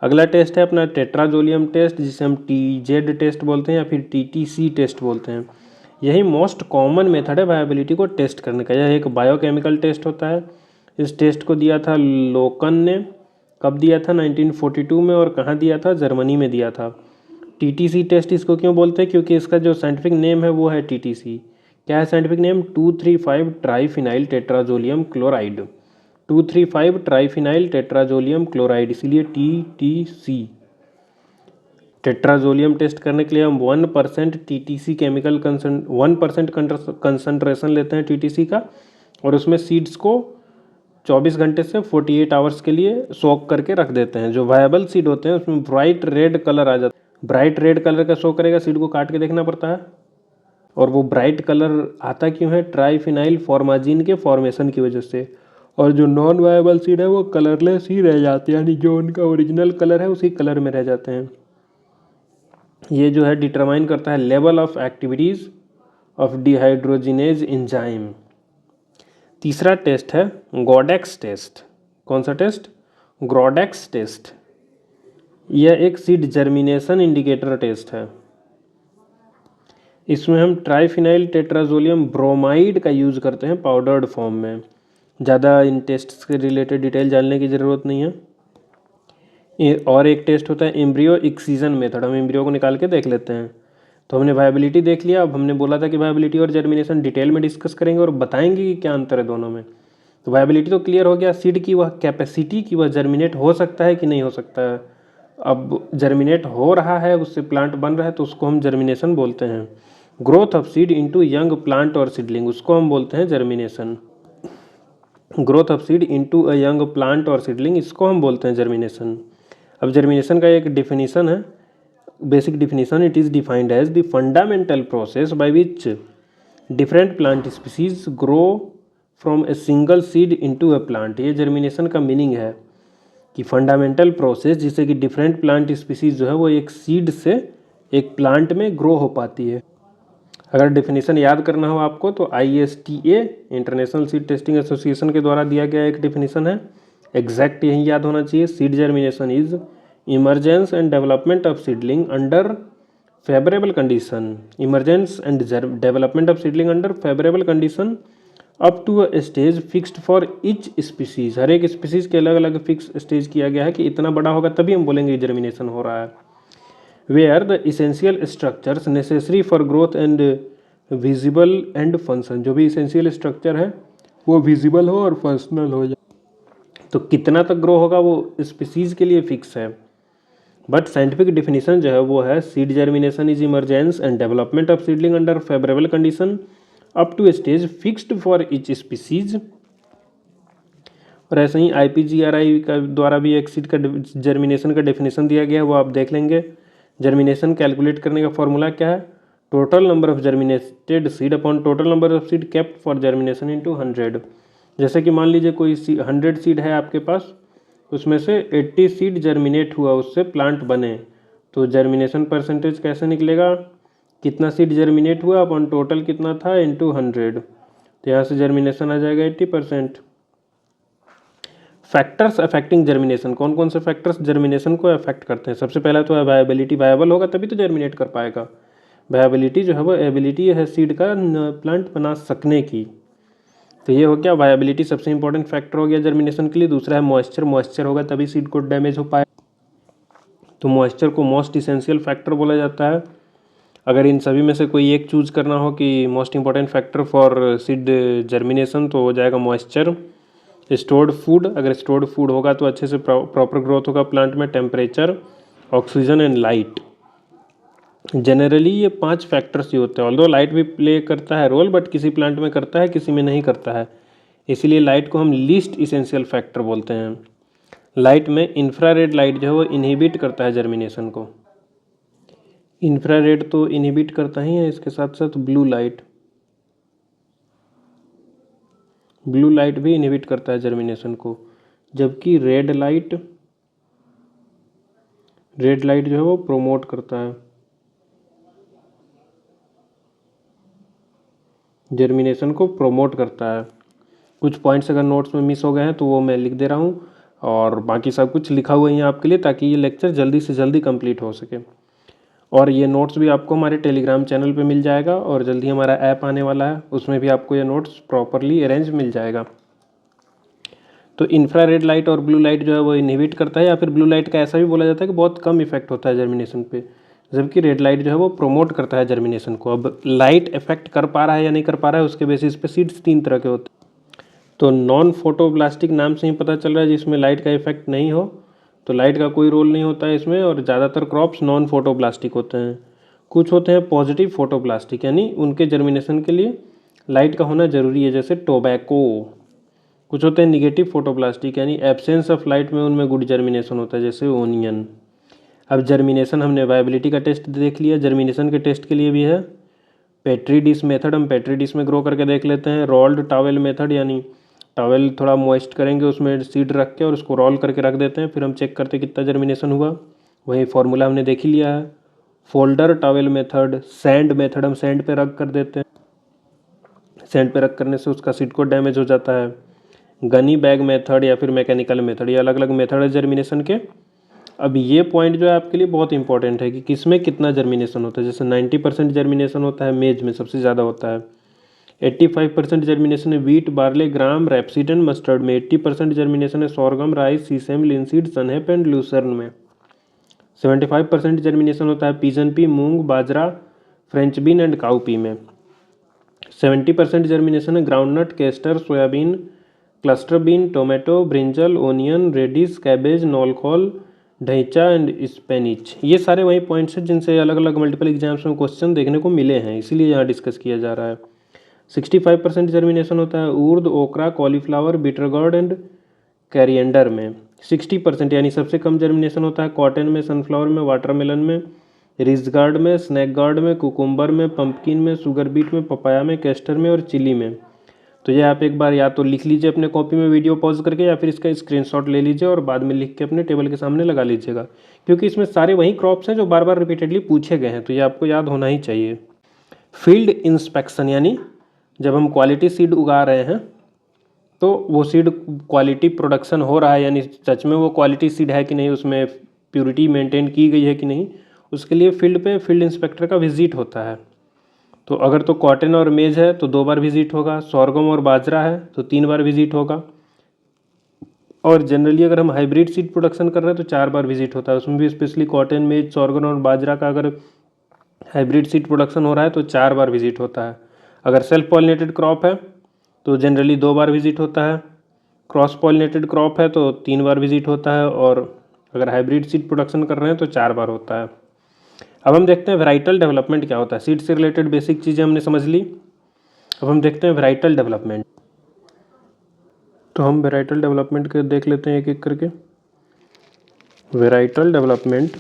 अगला टेस्ट है अपना टेट्राजोलियम टेस्ट, जिसे हम TZ टेस्ट बोलते हैं या फिर TTC टेस्ट बोलते हैं। यही मोस्ट कॉमन मेथड है वायबिलिटी को टेस्ट करने का। यह एक बायोकेमिकल टेस्ट होता है। इस टेस्ट को दिया था लोकन ने। कब दिया था? 1942 में। और कहाँ दिया था? जर्मनी में दिया था। TTC टेस्ट इसको क्यों बोलते हैं? क्योंकि इसका जो साइंटिफिक नेम है वो है TTC। क्या है scientific name? 2,3,5 triphenyl tetrazolium chloride. 2,3,5 triphenyl tetrazolium chloride, इसीलिए TTC। टेट्राजोलियम टेस्ट करने के लिए हम 1% TTC केमिकल 1% कंसनट्रेशन लेते हैं TTC का, और उसमें सीड्स को 24 घंटे से 48 आवर्स के लिए सोक करके रख देते हैं। जो वायबल सीड होते हैं उसमें ब्राइट रेड कलर आ जाता है। ब्राइट रेड कलर का शो करेगा, सीड को काट के देखना पड़ता है। और वो ब्राइट कलर आता क्यों है? ट्राईफिनाइल फॉर्माजीन के फॉर्मेशन की वजह से। और जो नॉन वायबल सीड है वो कलरलेस ही रह जाते हैं, यानी जो उनका ओरिजिनल कलर है उसी कलर में रह जाते हैं। ये जो है डिटरमाइन करता है level of activities of dehydrogenase enzyme. तीसरा टेस्ट है गॉडेक्स टेस्ट। कौन सा टेस्ट? गॉडेक्स टेस्ट। यह एक सीड जर्मिनेशन इंडिकेटर टेस्ट है। इसमें हम ट्राईफिनाइल टेट्राजोलियम ब्रोमाइड का यूज़ करते हैं पाउडर्ड फॉर्म में। ज़्यादा इन टेस्ट के रिलेटेड डिटेल जानने की ज़रूरत नहीं है। और एक टेस्ट होता है एम्ब्रियो एक्सीजन मेथड। हम एम्ब्रियो को निकाल के देख लेते हैं। तो हमने वायबिलिटी देख लिया। अब हमने बोला था कि वायबिलिटी और जर्मिनेशन डिटेल में डिस्कस करेंगे और बताएंगे कि क्या अंतर है दोनों में। तो वायबिलिटी तो क्लियर हो गया, सीड की वह कैपेसिटी कि वह जर्मिनेट हो सकता है कि नहीं हो सकता है। अब जर्मिनेट हो रहा है, उससे प्लांट बन रहा है, तो उसको हम जर्मिनेशन बोलते हैं। Growth of seed into young plant और सीडलिंग, उसको हम बोलते हैं germination. Growth of seed into a young plant और सीडलिंग, इसको हम बोलते हैं जर्मिनेशन। अब जर्मिनेशन का एक डिफिनीशन है, basic definition. It is defined as the fundamental process by which different plant species grow from a single seed into a plant. ये जर्मिनेशन का मीनिंग है कि फंडामेंटल प्रोसेस जिससे कि डिफरेंट प्लांट स्पीसीज जो है वो एक सीड से एक प्लांट में ग्रो हो पाती है। अगर डिफिनीशन याद करना हो आपको तो ISTA international seed testing association के द्वारा दिया गया एक डिफिनीशन है। एग्जैक्ट यही याद होना चाहिए। Seed germination is emergence and development of seedling under favourable condition. Emergence and development of seedling under favourable condition up to a stage fixed for each species. हर एक स्पीसीज के अलग अलग फिक्स स्टेज किया गया है कि इतना बड़ा होगा तभी हम बोलेंगे जर्मिनेशन हो रहा है। Where the essential structures necessary for growth and visible and function, जो भी इसेंशियल स्ट्रक्चर है वो विजिबल हो और फंक्शनल हो जाए। तो कितना तक ग्रो होगा वो स्पीसीज के लिए फिक्स है। बट साइंटिफिक डिफिनीशन जो है वो है seed germination is emergence and development of seedling under favourable condition up to stage fixed for each species. और ऐसे ही IPGRI का द्वारा भी एक सीड का जर्मिनेशन का डेफिनेशन दिया गया है, वो आप देख लेंगे। जर्मिनेशन कैलकुलेट करने का फॉर्मूला क्या है? Total number of germinated seed upon total number of seed kept for germination into 100। जैसे कि मान लीजिए कोई 100 सीड है आपके पास, उसमें से 80 सीड जर्मिनेट हुआ, उससे प्लांट बने, तो जर्मिनेशन परसेंटेज कैसे निकलेगा? कितना सीड जर्मिनेट हुआ अपॉन टोटल कितना था इंटू 100। तो यहाँ से जर्मिनेशन आ जाएगा 80%। फैक्टर्स अफेक्टिंग जर्मिनेशन, कौन कौन से फैक्टर्स जर्मिनेशन को अफेक्ट करते हैं? सबसे पहला तो है वायबिलिटी। वायबल होगा तभी तो जर्मिनेट कर पाएगा। वायबिलिटी जो है वो एबिलिटी है सीड का प्लांट बना सकने की। तो ये हो गया वायबिलिटी, सबसे इंपॉर्टेंट फैक्टर हो गया जर्मिनेशन के लिए। दूसरा है मॉइस्चर। मॉइस्चर होगा तभी सीड को डैमेज हो पाए, तो मॉइस्चर को मोस्ट इसेंशियल फैक्टर बोला जाता है। अगर इन सभी में से कोई एक चूज करना हो कि most important factor for seed germination, तो हो जाएगा मॉइस्चर। स्टोर्ड फूड, अगर स्टोर्ड फूड होगा तो अच्छे से प्रॉपर ग्रोथ होगा प्लांट में। Temperature, oxygen and light. Generally ये 5 फैक्टर्स ही होते हैं। ऑल्दो लाइट भी प्ले करता है रोल, बट किसी प्लांट में करता है किसी में नहीं करता है, इसीलिए लाइट को हम लीस्ट इसेंशियल फैक्टर बोलते हैं। लाइट में इंफ्रारेड लाइट जो है वो इनहिबिट करता है जर्मिनेशन को। इंफ्रारेड तो इनहिबिट करता ही है, इसके साथ साथ ब्लू लाइट भी इनहिबिट करता है जर्मिनेशन को, जबकि रेड लाइट जो है वो प्रोमोट करता है जर्मिनेशन को, प्रोमोट करता है। कुछ पॉइंट्स अगर नोट्स में मिस हो गए हैं तो वो मैं लिख दे रहा हूँ, और बाकी सब कुछ लिखा हुआ है यहाँ आपके लिए, ताकि ये लेक्चर जल्दी से जल्दी कंप्लीट हो सके। और ये नोट्स भी आपको हमारे टेलीग्राम चैनल पे मिल जाएगा, और जल्दी हमारा ऐप आने वाला है, उसमें भी आपको ये नोट्स प्रॉपरली अरेंज मिल जाएगा। तो इंफ्रारेड लाइट और ब्लू लाइट जो है वो इनहिबिट करता है, या फिर ब्लू लाइट का ऐसा भी बोला जाता है कि बहुत कम इफेक्ट होता है जर्मिनेशन पे, जबकि रेड लाइट जो है वो प्रोमोट करता है जर्मिनेशन को। अब लाइट इफेक्ट कर पा रहा है या नहीं कर पा रहा है, उसके बेसिस पे सीड्स 3 तरह के होते हैं। तो नॉन फोटोब्लास्टिक नाम से ही पता चल रहा है, जिसमें लाइट का इफेक्ट नहीं हो, तो लाइट का कोई रोल नहीं होता है इसमें, और ज़्यादातर क्रॉप्स नॉन फोटोब्लास्टिक होते हैं। कुछ होते हैं पॉजिटिव फोटोब्लास्टिक, यानी उनके जर्मिनेशन के लिए लाइट का होना ज़रूरी है, जैसे टोबैको। कुछ होते हैं निगेटिव फोटोब्लास्टिक, यानी एब्सेंस ऑफ लाइट में उनमें गुड जर्मिनेशन होता है, जैसे ओनियन। अब जर्मिनेशन हमने वायबिलिटी का टेस्ट देख लिया, जर्मिनेशन के टेस्ट के लिए भी है पेट्री डिश मेथड। हम पेट्री डिश में ग्रो करके देख लेते हैं। रोल्ड टॉवेल मेथड, यानी टॉवेल थोड़ा मॉइस्ट करेंगे, उसमें सीड रख के और उसको रोल करके रख देते हैं, फिर हम चेक करते हैं कितना जर्मिनेशन हुआ। वही फॉर्मूला हमने देख ही लिया है। Folder towel method, sand method, हम सैंड पे रख कर देते हैं, सैंड पे रख करने से उसका सीड को डैमेज हो जाता है। गनी बैग मेथड या फिर मैकेनिकल मेथड, ये अलग अलग मेथड है जर्मिनेशन के। अब ये पॉइंट जो है आपके लिए बहुत इंपॉर्टेंट है कि किस में कितना जर्मिनेशन होता है। जैसे 90% जर्मिनेशन होता है मेज में, सबसे ज़्यादा होता है। 85% जर्मिनेशन है wheat, barley, gram, rapeseed and mustard में। 80% जर्मिनेशन है sorghum, rice, sesame, linseed, sunhemp and lucerne में। 75% जर्मिनेशन होता है पिजन पी, मूंग, बाजरा, French bean and cow pea में। 70% जर्मिनेशन है groundnut, castor, soybean, cluster bean, tomato, brinjal, onion, radish, cabbage, knolkhol, ढैंचा एंड स्पेनिच। ये सारे वही पॉइंट्स हैं जिनसे अलग अलग मल्टीपल एग्जाम्स में क्वेश्चन देखने को मिले हैं, इसीलिए यहाँ डिस्कस किया जा रहा है। 65% जर्मिनेशन होता है उर्द, ओकरा, कॉलीफ्लावर, बिटरगॉर्ड एंड कैरिएंडर में। 60% यानी सबसे कम जर्मिनेशन होता है कॉटन में, सनफ्लावर में, वाटरमेलन में, रिजगार्ड में, स्नैक गार्ड में, कुकुम्बर में, पंपकिन में, शुगर बीट में, पपाया में, कैस्टर में और चिली में। तो ये आप एक बार या तो लिख लीजिए अपने कॉपी में वीडियो पॉज करके, या फिर इसका स्क्रीनशॉट ले लीजिए और बाद में लिख के अपने टेबल के सामने लगा लीजिएगा, क्योंकि इसमें सारे वही क्रॉप्स हैं जो बार बार रिपीटेडली पूछे गए हैं, तो ये आपको याद होना ही चाहिए। फील्ड इंस्पेक्शन, यानी जब हम क्वालिटी सीड उगा रहे हैं तो वो सीड क्वालिटी प्रोडक्शन हो रहा है, यानी सच में वो क्वालिटी सीड है कि नहीं, उसमें प्योरिटी मेंटेन की गई है कि नहीं, उसके लिए फील्ड पे फील्ड इंस्पेक्टर का विजिट होता है। तो अगर तो कॉटन और मेज है तो 2 बार विजिट होगा, सोरगम और बाजरा है तो 3 बार विजिट होगा, और जनरली अगर हम हाइब्रिड सीड प्रोडक्शन कर रहे हैं तो 4 बार विजिट होता है। उसमें भी स्पेशली कॉटन, मेज, सोरगम और बाजरा का अगर हाइब्रिड सीड प्रोडक्शन हो रहा है तो 4 बार विजिट होता है। अगर सेल्फ पॉलिनेटेड क्रॉप है तो जनरली 2 बार विजिट होता है, क्रॉस पॉलिनेटेड क्रॉप है तो 3 बार विजिट होता है, और अगर हाइब्रिड सीड प्रोडक्शन कर रहे हैं तो 4 बार होता है। अब हम देखते हैं वेराइटल डेवलपमेंट क्या होता है। सीड से रिलेटेड बेसिक चीज़ें हमने समझ ली, अब हम देखते हैं वेराइटल डेवलपमेंट। तो हम वेराइटल डेवलपमेंट के देख लेते हैं एक एक करके। वेराइटल डेवलपमेंट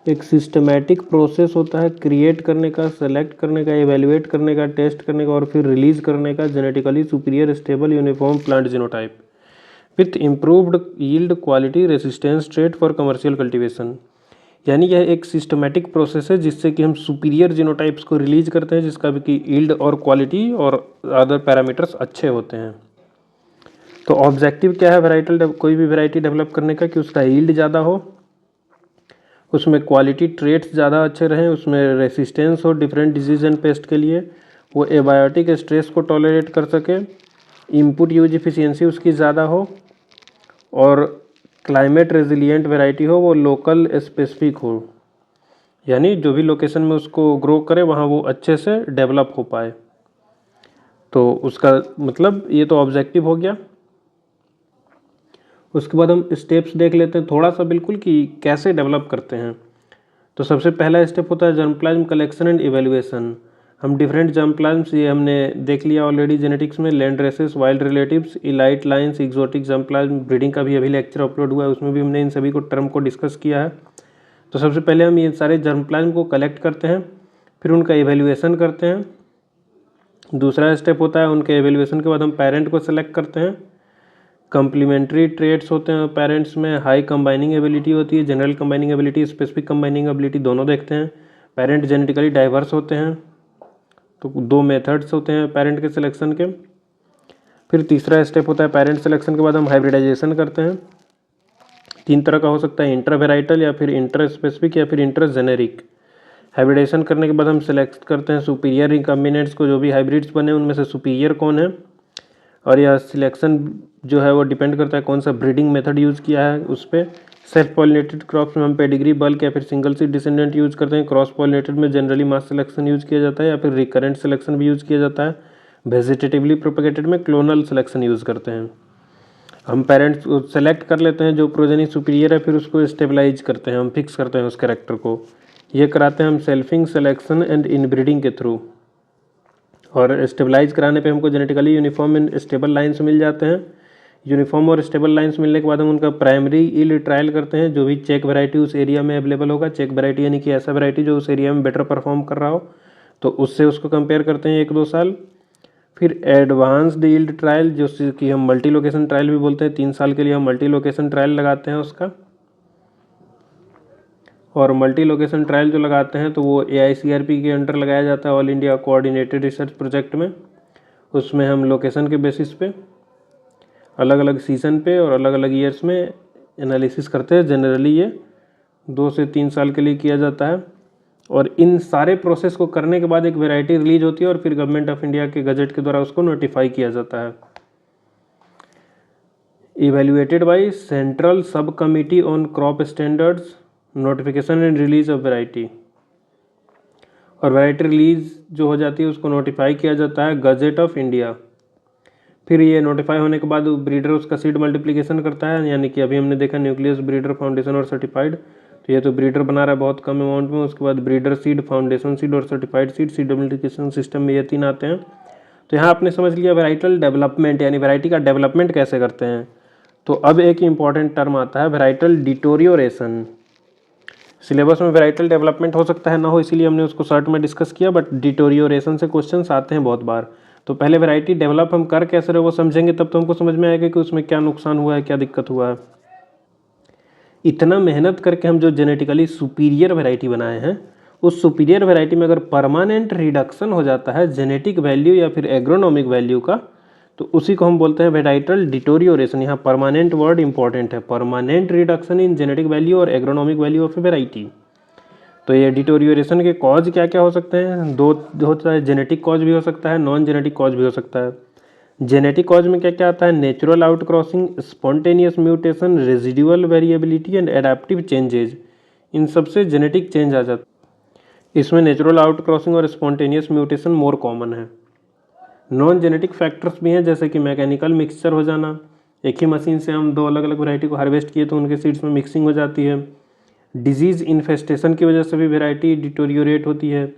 एक सिस्टमैटिक प्रोसेस होता है क्रिएट करने का, सेलेक्ट करने का, एवेल्युएट करने का, टेस्ट करने का और फिर रिलीज करने का genetically superior stable uniform plant genotype with improved yield, quality, resistance trait for commercial cultivation. यानी यह एक सिस्टमैटिक प्रोसेस है जिससे कि हम सुपीरियर जीनोटाइप्स को रिलीज करते हैं, जिसका भी कि यील्ड और क्वालिटी और अदर पैरामीटर्स अच्छे होते हैं। तो ऑब्जेक्टिव क्या है वेराइटल, कोई भी वेराइटी डेवलप करने का, कि उसका यील्ड ज़्यादा हो, उसमें क्वालिटी ट्रेट्स ज़्यादा अच्छे रहें, उसमें रेसिस्टेंस हो डिफरेंट डिजीज एंड पेस्ट के लिए, वो एबायोटिक स्ट्रेस को टॉलरेट कर सके, इनपुट यूज इफिशियंसी उसकी ज़्यादा हो, और क्लाइमेट रेजिलिएंट वैरायटी हो, वो लोकल स्पेसिफिक हो, यानी जो भी लोकेशन में उसको ग्रो करे वहाँ वो अच्छे से डेवलप हो पाए। तो उसका मतलब ये तो ऑब्जेक्टिव हो गया। उसके बाद हम स्टेप्स देख लेते हैं थोड़ा सा बिल्कुल कि कैसे डेवलप करते हैं। तो सबसे पहला स्टेप होता है जर्मप्लाज्म कलेक्शन एंड इवेल्युएशन। हम डिफरेंट जर्मप्लाज्म्स, ये हमने देख लिया ऑलरेडी जेनेटिक्स में, land races, wild relatives, elite lines, exotic germplasm, breeding का भी अभी लेक्चर अपलोड हुआ है, उसमें भी हमने इन सभी को टर्म को डिस्कस किया है। तो सबसे पहले हम ये सारे जर्म प्लाज्म को कलेक्ट करते हैं, फिर उनका इवेल्युएशन करते हैं। दूसरा स्टेप होता है उनके इवेल्युएशन के बाद हम पेरेंट को सेलेक्ट करते हैं। कंप्लीमेंट्री ट्रेट्स होते हैं पेरेंट्स में, हाई कंबाइनिंग एबिलिटी होती है, general combining ability, specific combining ability, दोनों देखते हैं। पेरेंट जेनेटिकली डाइवर्स होते हैं, तो 2 मेथड्स होते हैं पेरेंट के सिलेक्शन के। फिर तीसरा स्टेप होता है पेरेंट सिलेक्शन के बाद हम हाइब्रिडाइजेशन करते हैं। 3 तरह का हो सकता है, इंटर वेराइटल या फिर इंटर स्पेसिफिक या फिर इंटर जेनेरिक। हाइब्रिडाइजेशन करने के बाद हम सेलेक्ट करते हैं सुपीरियर रिकॉम्बिनेंट्स को, जो भी हाइब्रिड्स बने उनमें से सुपीरियर कौन है। और यह सिलेक्शन जो है वो डिपेंड करता है कौन सा ब्रीडिंग मेथड यूज़ किया है उस पर। सेल्फ पॉलिनेटेड क्रॉप्स में हम पेडिग्री, बल्क या फिर सिंगल सीड डिसेंडेंट यूज़ करते हैं। क्रॉस पॉलिनेटेड में जनरली मास सिलेक्शन यूज़ किया जाता है या फिर रिकरेंट सिलेक्शन भी यूज़ किया जाता है। वेजिटेटिवली प्रोपेगेटेड में क्लोनल सिलेक्शन यूज़ करते हैं। हम पेरेंट्स को सेलेक्ट कर लेते हैं जो प्रोजेनी सुपीरियर है, फिर उसको स्टेबलाइज करते हैं, हम फिक्स करते हैं उस कैरेक्टर को। ये कराते हैं हम सेल्फिंग, सिलेक्शन एंड इनब्रीडिंग के थ्रू। और स्टेबलाइज कराने पे हमको genetically uniform and stable lines मिल जाते हैं। यूनिफॉर्म और स्टेबल लाइन्स मिलने के बाद हम उनका प्राइमरी यील्ड ट्रायल करते हैं। जो भी चेक वैरायटी उस एरिया में अवेलेबल होगा, चेक वैरायटी यानी कि ऐसा वैरायटी जो उस एरिया में बेटर परफॉर्म कर रहा हो, तो उससे उसको कंपेयर करते हैं 1-2 साल। फिर एडवांस्ड यील्ड ट्रायल, जो कि हम मल्टी लोकेशन ट्रायल भी बोलते हैं, 3 साल के लिए हम मल्टी लोकेशन ट्रायल लगाते हैं उसका। और मल्टी लोकेशन ट्रायल जो लगाते हैं तो वो AICRP के अंडर लगाया जाता है, all India coordinated research project में। उसमें हम लोकेशन के बेसिस पे अलग अलग सीज़न पे और अलग अलग ईयर्स में एनालिसिस करते हैं। जनरली ये 2 से 3 साल के लिए किया जाता है। और इन सारे प्रोसेस को करने के बाद एक वैरायटी रिलीज होती है और फिर गवर्नमेंट ऑफ इंडिया के गजट के द्वारा उसको नोटिफाई किया जाता है। इवेल्युएटेड बाय सेंट्रल सब committee on crop standards, notification and release of variety. और वैरायटी रिलीज जो हो जाती है उसको नोटिफाई किया जाता है गजट ऑफ इंडिया। फिर ये नोटिफाई होने के बाद ब्रीडर उसका सीड मल्टीप्लिकेशन करता है, यानी कि अभी हमने देखा न्यूक्लियस, ब्रीडर, फाउंडेशन और सर्टिफाइड। तो ये तो ब्रीडर बना रहा है बहुत कम अमाउंट में। उसके बाद ब्रीडर सीड, फाउंडेशन सीड और certified seed, seed multiplication system में ये 3 आते हैं। तो यहाँ आपने समझ लिया वैराइटल डेवलपमेंट, यानी वैरायटी का डेवलपमेंट कैसे करते हैं। तो अब एक इंपॉर्टेंट टर्म आता है वैराइटल डिटोरियोरेशन। सिलेबस में वैराइटल डेवलपमेंट हो सकता है ना हो, इसीलिए हमने उसको शॉर्ट में डिस्कस किया, बट डिटोरियोरेशन से क्वेश्चंस आते हैं बहुत बार। तो पहले वैरायटी डेवलप हम कर कैसे रहे वो समझेंगे, तब तो हमको समझ में आएगा कि उसमें क्या नुकसान हुआ है, क्या दिक्कत हुआ है। इतना मेहनत करके हम जो जेनेटिकली सुपीरियर वैरायटी बनाए हैं, उस सुपीरियर वैरायटी में अगर परमानेंट रिडक्शन हो जाता है जेनेटिक वैल्यू या फिर एग्रोनॉमिक वैल्यू का, तो उसी को हम बोलते हैं वैराइटल डिटोरियोरेशन। यहाँ परमानेंट वर्ड इंपॉर्टेंट है, permanent reduction in genetic value और agronomic value of a variety. तो ये डिटोरियोरेशन के कॉज क्या क्या हो सकते हैं, 2 होता है, जेनेटिक कॉज भी हो सकता है, नॉन जेनेटिक कॉज भी हो सकता है। जेनेटिक कॉज में क्या क्या आता है, natural out crossing, spontaneous mutation, residual variability and adaptive changes. इन सबसे जेनेटिक चेंज आ जाता है। इसमें नेचुरल आउट क्रॉसिंग और स्पॉन्टेनियस म्यूटेशन मोर कॉमन है। नॉन जेनेटिक फैक्टर्स भी हैं, जैसे कि मैकेनिकल मिक्सचर हो जाना, एक ही मशीन से हम 2 अलग अलग वैरायटी को हार्वेस्ट किए तो उनके सीड्स में मिक्सिंग हो जाती है। डिजीज़ इन्फेस्टेशन की वजह से भी वैरायटी डिटोरियोरेट होती है।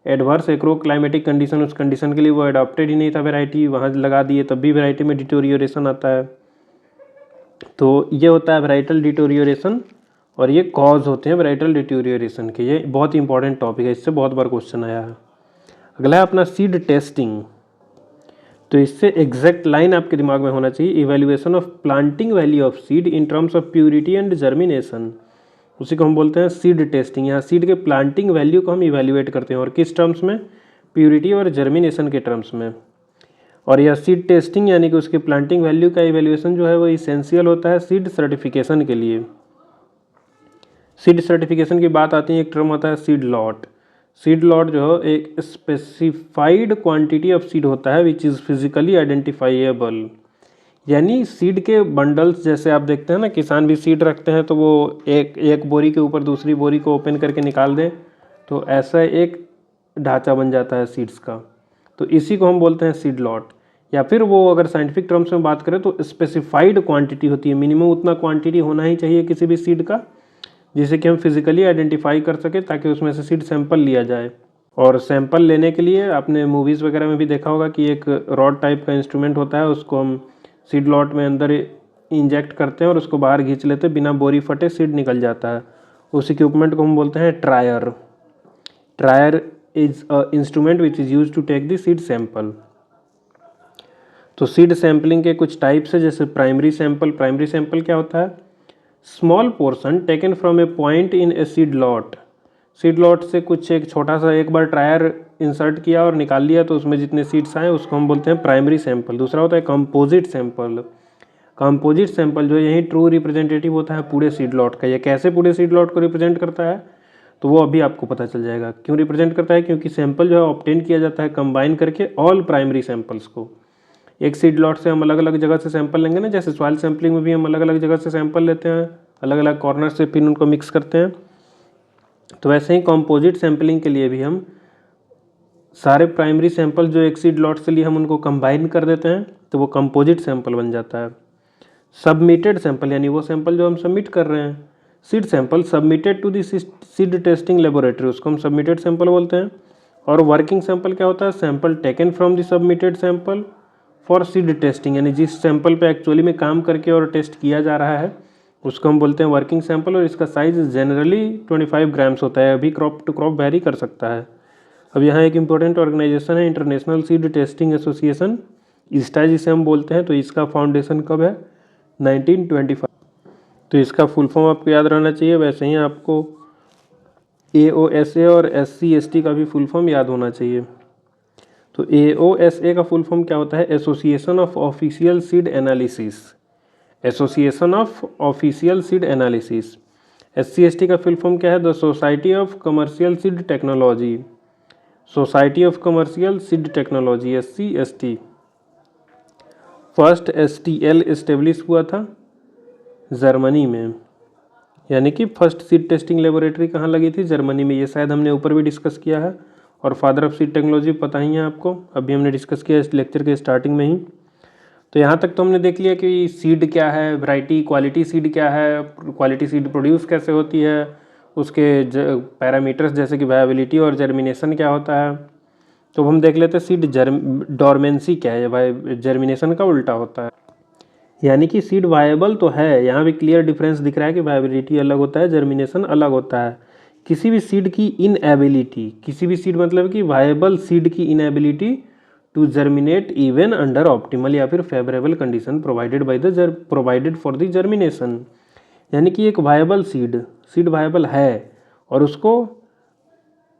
एडवर्स एग्रो क्लाइमेटिक कंडीशन, उस कंडीशन के लिए वो अडॉप्टेड ही नहीं था वैरायटी, वहाँ लगा दिए तब भी वैरायटी में डिटोरियोरेशन आता है। तो ये होता है वैराइटल डिटोरियोरेशन, और ये कॉज होते हैं वैराइटल डिटोरियोरेशन के। ये बहुत ही इंपॉर्टेंट टॉपिक है, इससे बहुत बार क्वेश्चन आया है। अगला है अपना सीड टेस्टिंग। तो इससे एग्जैक्ट लाइन आपके दिमाग में होना चाहिए, evaluation of planting value of seed in terms of purity and germination. उसी को हम बोलते हैं सीड टेस्टिंग। यहाँ सीड के प्लांटिंग वैल्यू को हम इवेल्युएट करते हैं, और किस टर्म्स में, प्यूरिटी और जर्मिनेशन के टर्म्स में। और यह सीड टेस्टिंग यानी कि उसके प्लांटिंग वैल्यू का इवेल्युएशन जो है वो इसेंशियल होता है सीड सर्टिफिकेशन के लिए। सीड सर्टिफिकेशन की बात आती है, एक टर्म होता है सीड लॉट। सीड लॉट जो है एक स्पेसिफाइड क्वांटिटी ऑफ सीड होता है विच इज़ फिजिकली आइडेंटिफाइएबल। यानी सीड के बंडल्स, जैसे आप देखते हैं ना किसान भी सीड रखते हैं तो वो एक बोरी के ऊपर दूसरी बोरी को ओपन करके निकाल दें, तो ऐसा एक ढांचा बन जाता है सीड्स का। तो इसी को हम बोलते हैं सीड लॉट। या फिर वो अगर साइंटिफिक टर्म्स में बात करें तो स्पेसिफाइड क्वांटिटी होती है, मिनिमम उतना क्वांटिटी होना ही चाहिए किसी भी सीड का जिसे कि हम फिजिकली आइडेंटिफाई कर सके, ताकि उसमें से सीड सैंपल लिया जाए। और सैंपल लेने के लिए आपने मूवीज़ वगैरह में भी देखा होगा कि एक रॉड टाइप का इंस्ट्रूमेंट होता है, उसको हम सीड लॉट में अंदर इंजेक्ट करते हैं और उसको बाहर खींच लेते हैं, बिना बोरी फटे सीड निकल जाता है। उस इक्विपमेंट को हम बोलते हैं trier. Trier is a instrument which is use to take the seed sample. तो सीड सैंपलिंग के कुछ टाइप्स है, जैसे प्राइमरी सैंपल। प्राइमरी सैंपल क्या होता है? Small portion taken from A point in a seed lot. Seed lot से कुछ एक छोटा सा एक बार ट्रायर इंसर्ट किया और निकाल लिया, तो उसमें जितने सीड्स आए उसको हम बोलते हैं प्राइमरी सैंपल। दूसरा होता है कंपोजिट सैंपल। कंपोजिट सैंपल जो यही ट्रू रिप्रेजेंटेटिव होता है पूरे सीड लॉट का। ये कैसे पूरे सीड लॉट को रिप्रेजेंट करता है तो वो अभी आपको पता चल जाएगा। क्यों रिप्रेजेंट करता है? क्योंकि सैंपल जो है ऑब्टेन किया जाता है कंबाइन करके ऑल प्राइमरी सैंपल्स को। एक सीड लॉट से हम अलग अलग जगह से सैंपल लेंगे ना, जैसे सॉइल सैंपलिंग में भी हम अलग अलग जगह से सैंपल लेते हैं, अलग अलग कॉर्नर से, फिर उनको मिक्स करते हैं। तो वैसे ही कंपोजिट सैंपलिंग के लिए भी हम सारे प्राइमरी सैंपल जो एक सीड लॉट से लिए हम उनको कंबाइन कर देते हैं, तो वो कंपोजिट सैंपल बन जाता है। सबमिटेड सैंपल यानी वो सैंपल जो हम सबमिट कर रहे हैं। Seed sample submitted to the seed testing laboratory, उसको हम सबमिटेड सैंपल बोलते हैं। और वर्किंग सैंपल क्या होता है? Sample taken from the submitted sample for seed testing, यानी जिस सैंपल पे एक्चुअली में काम करके और टेस्ट किया जा रहा है उसको हम बोलते हैं वर्किंग सैंपल। और इसका साइज जनरली 25 ग्राम्स होता है, अभी क्रॉप टू क्रॉप वेरी कर सकता है। अब यहाँ एक इम्पोर्टेंट ऑर्गेनाइजेशन है international seed testing association, ISTA जिसे हम बोलते हैं। तो इसका फाउंडेशन कब है? 1925। तो इसका फुल फॉर्म आपको याद रहना चाहिए। वैसे ही आपको AOSA और SC/ST का भी फुल फॉर्म याद होना चाहिए। तो AOSA का फुल फॉर्म क्या होता है? Association of official seed analysis. Association of official seed analysis. SC/ST का फुल फॉर्म क्या है? The society of commercial seed technology. Society of commercial seed technology, SC/ST। First STL establish हुआ था जर्मनी में, यानी कि फर्स्ट सीड टेस्टिंग लेबोरेटरी कहाँ लगी थी? जर्मनी में। ये शायद हमने ऊपर भी डिस्कस किया है। और फादर ऑफ सीड टेक्नोलॉजी पता ही है आपको, अभी हमने डिस्कस किया इस लेक्चर के स्टार्टिंग में ही। तो यहाँ तक तो हमने देख लिया कि सीड क्या है, वैरायटी, क्वालिटी सीड क्या है, क्वालिटी सीड प्रोड्यूस कैसे होती है, उसके पैरामीटर्स जैसे कि वायबिलिटी और जर्मिनेशन क्या होता है। तो हम देख लेते हैं सीड डॉर्मेंसी क्या है। भाई जर्मिनेशन का उल्टा होता है, यानी कि सीड वायबल तो है। यहाँ भी क्लियर डिफरेंस दिख रहा है कि वायबिलिटी अलग होता है, जर्मिनेशन अलग होता है। किसी भी सीड की इनएबिलिटी, किसी भी सीड मतलब कि वायबल सीड की inability to germinate even under optimal या फिर favourable condition provided for the germination. यानी कि एक वायबल सीड वायबल है और उसको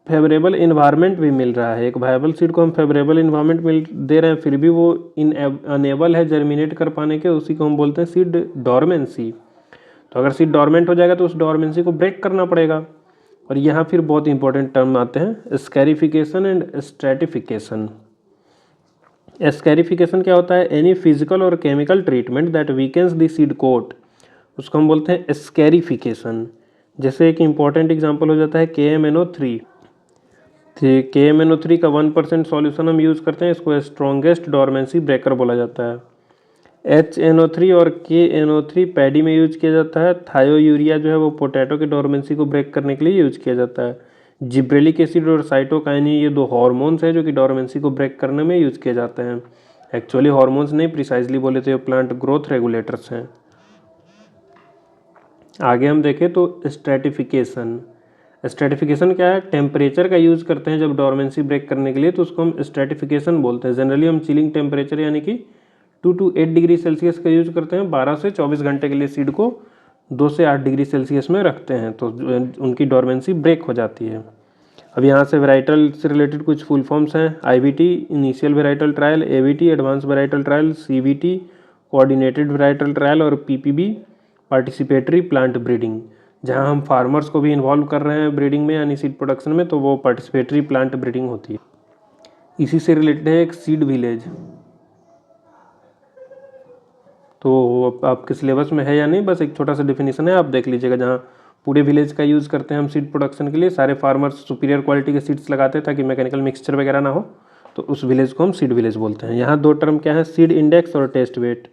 फेवरेबल इन्वायरमेंट भी मिल रहा है। एक वायबल सीड को हम फेवरेबल इन्वायरमेंट मिल दे रहे हैं, फिर भी वो अनेबल है जर्मिनेट कर पाने के, उसी को हम बोलते हैं सीड डॉर्मेंसी। तो अगर सीड डॉर्मेंट हो जाएगा तो उस डॉर्मेंसी को ब्रेक करना पड़ेगा। और यहाँ फिर बहुत इंपॉर्टेंट टर्म आते हैं, स्कैरिफिकेशन एंड स्ट्रेटिफिकेशन। स्कैरिफिकेशन क्या होता है? एनी फिजिकल और chemical treatment that weakens the seed coat, उसको हम बोलते हैं स्कैरिफिकेशन। जैसे एक इंपॉर्टेंट एग्जांपल हो जाता है KMNO3। KMNO3 का 1% सॉल्यूशन हम यूज़ करते हैं, इसको स्ट्रॉन्गेस्ट डॉर्मेंसी ब्रेकर बोला जाता है। HNO3 और KNO3 पैडी में यूज किया जाता है। थायोयूरिया जो है वो पोटैटो के डॉर्मेंसी को ब्रेक करने के लिए यूज किया जाता है। जिब्रेलिक एसिड और साइटोकाइनिन ये दो हार्मोन्स हैं जो कि डॉर्मेंसी को ब्रेक करने में यूज किए जाते हैं। एक्चुअली हार्मोन्स नहीं, प्रिसाइजली बोले तो ये प्लांट ग्रोथ रेगुलेटर्स हैं। आगे हम देखें तो स्ट्रेटिफिकेशन। स्ट्रेटिफिकेशन क्या है? टेम्परेचर का यूज़ करते हैं जब डॉर्मेंसी ब्रेक करने के लिए, तो उसको हम स्ट्रेटिफिकेशन बोलते हैं। जनरली हम चिलिंग टेम्परेचर यानी कि 2 to 8 डिग्री सेल्सियस का यूज़ करते हैं। 12 से 24 घंटे के लिए सीड को 2 से 8 डिग्री सेल्सियस में रखते हैं, तो उनकी डॉर्मेंसी ब्रेक हो जाती है। अब यहाँ से वेराइटल से रिलेटेड कुछ फुल फॉर्म्स हैं। IVT initial varietal trial, AVT advance varietal trial, CVT coordinated varietal trial और PPB पार्टिसिपेटरी प्लांट ब्रीडिंग। जहाँ हम फार्मर्स को भी इन्वॉल्व कर रहे हैं ब्रीडिंग में यानी सीड प्रोडक्शन में, तो वो पार्टिसिपेटरी प्लांट ब्रीडिंग होती है। इसी से रिलेटेड है एक सीड विलेज। तो आपके सिलेबस में है या नहीं, बस एक छोटा सा डिफिनीशन है, आप देख लीजिएगा। जहाँ पूरे विलेज का यूज़ करते हैं हम सीड प्रोडक्शन के लिए, सारे फार्मर्स सुपीरियर क्वालिटी के सीड्स लगाते हैं ताकि मैकेनिकल मिक्सचर वगैरह ना हो, तो उस विलेज को हम सीड विलेज बोलते हैं। यहाँ 2 टर्म क्या है? सीड इंडेक्स और टेस्ट वेट।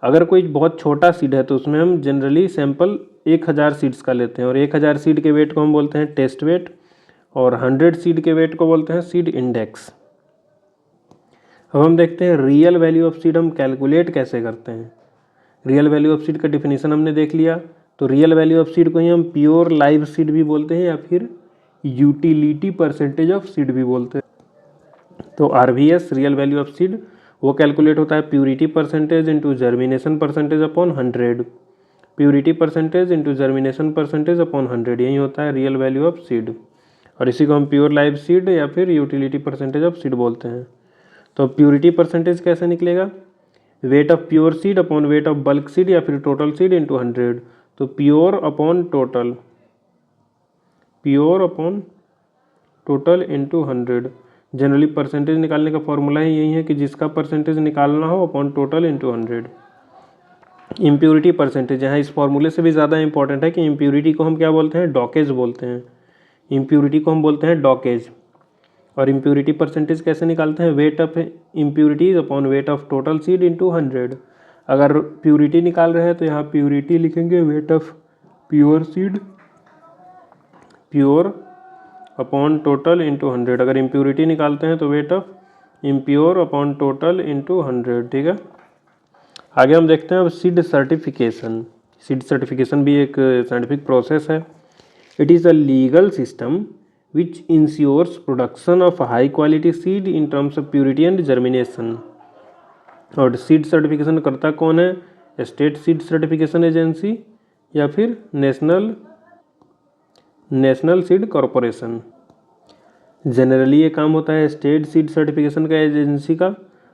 अगर कोई बहुत छोटा सीड है तो उसमें हम जनरली सैंपल 1000 सीड्स का लेते हैं और 1000 सीड के वेट को हम बोलते हैं टेस्ट वेट और 100 सीड के वेट को बोलते हैं सीड इंडेक्स। अब हम देखते हैं रियल वैल्यू ऑफ सीड हम कैलकुलेट कैसे करते हैं। रियल वैल्यू ऑफ सीड का डिफिनीशन हमने देख लिया। तो रियल वैल्यू ऑफ सीड को ही हम प्योर लाइव सीड भी बोलते हैं या फिर यूटिलिटी परसेंटेज ऑफ सीड भी बोलते हैं। तो RVS real value of seed वो कैलकुलेट होता है purity percentage into germination percentage upon 100, purity percentage into germination percentage upon 100, यही होता है रियल वैल्यू ऑफ सीड। और इसी को हम प्योर लाइव सीड या फिर यूटिलिटी परसेंटेज ऑफ सीड बोलते हैं। तो प्यूरिटी परसेंटेज कैसे निकलेगा, weight of pure seed upon weight of bulk seed या फिर टोटल सीड इंटू 100। तो pure upon total, pure upon total into 100। Generally percentage निकालने का फॉर्मूला ही यही है कि जिसका परसेंटेज निकालना हो upon total into 100। Impurity percentage यहाँ इस फॉर्मूले से भी ज़्यादा इंपॉर्टेंट है कि इम्प्योरिटी को हम क्या बोलते हैं, डॉकेज बोलते हैं। इम्प्योरिटी को हम बोलते हैं डॉकेज। और इम्प्योरिटी परसेंटेज कैसे निकालते हैं, weight of impurities upon weight of total seed into 100। अगर प्योरिटी निकाल रहे हैं तो यहाँ प्योरिटी लिखेंगे weight of pure seed, pure upon total into 100। अगर इम्प्योरिटी निकालते हैं तो weight of impure upon total into 100। ठीक है, आगे हम देखते हैं अब सीड सर्टिफिकेशन। सीड सर्टिफिकेशन भी एक साइंटिफिक प्रोसेस है। It is a legal system which ensures production of high quality seed in terms of purity and germination। और सीड सर्टिफिकेशन करता कौन है, स्टेट सीड सर्टिफिकेशन एजेंसी या फिर नेशनल सीड कॉरपोरेशन। जनरली ये काम होता है स्टेट सीड सर्टिफिकेशन का एजेंसी का।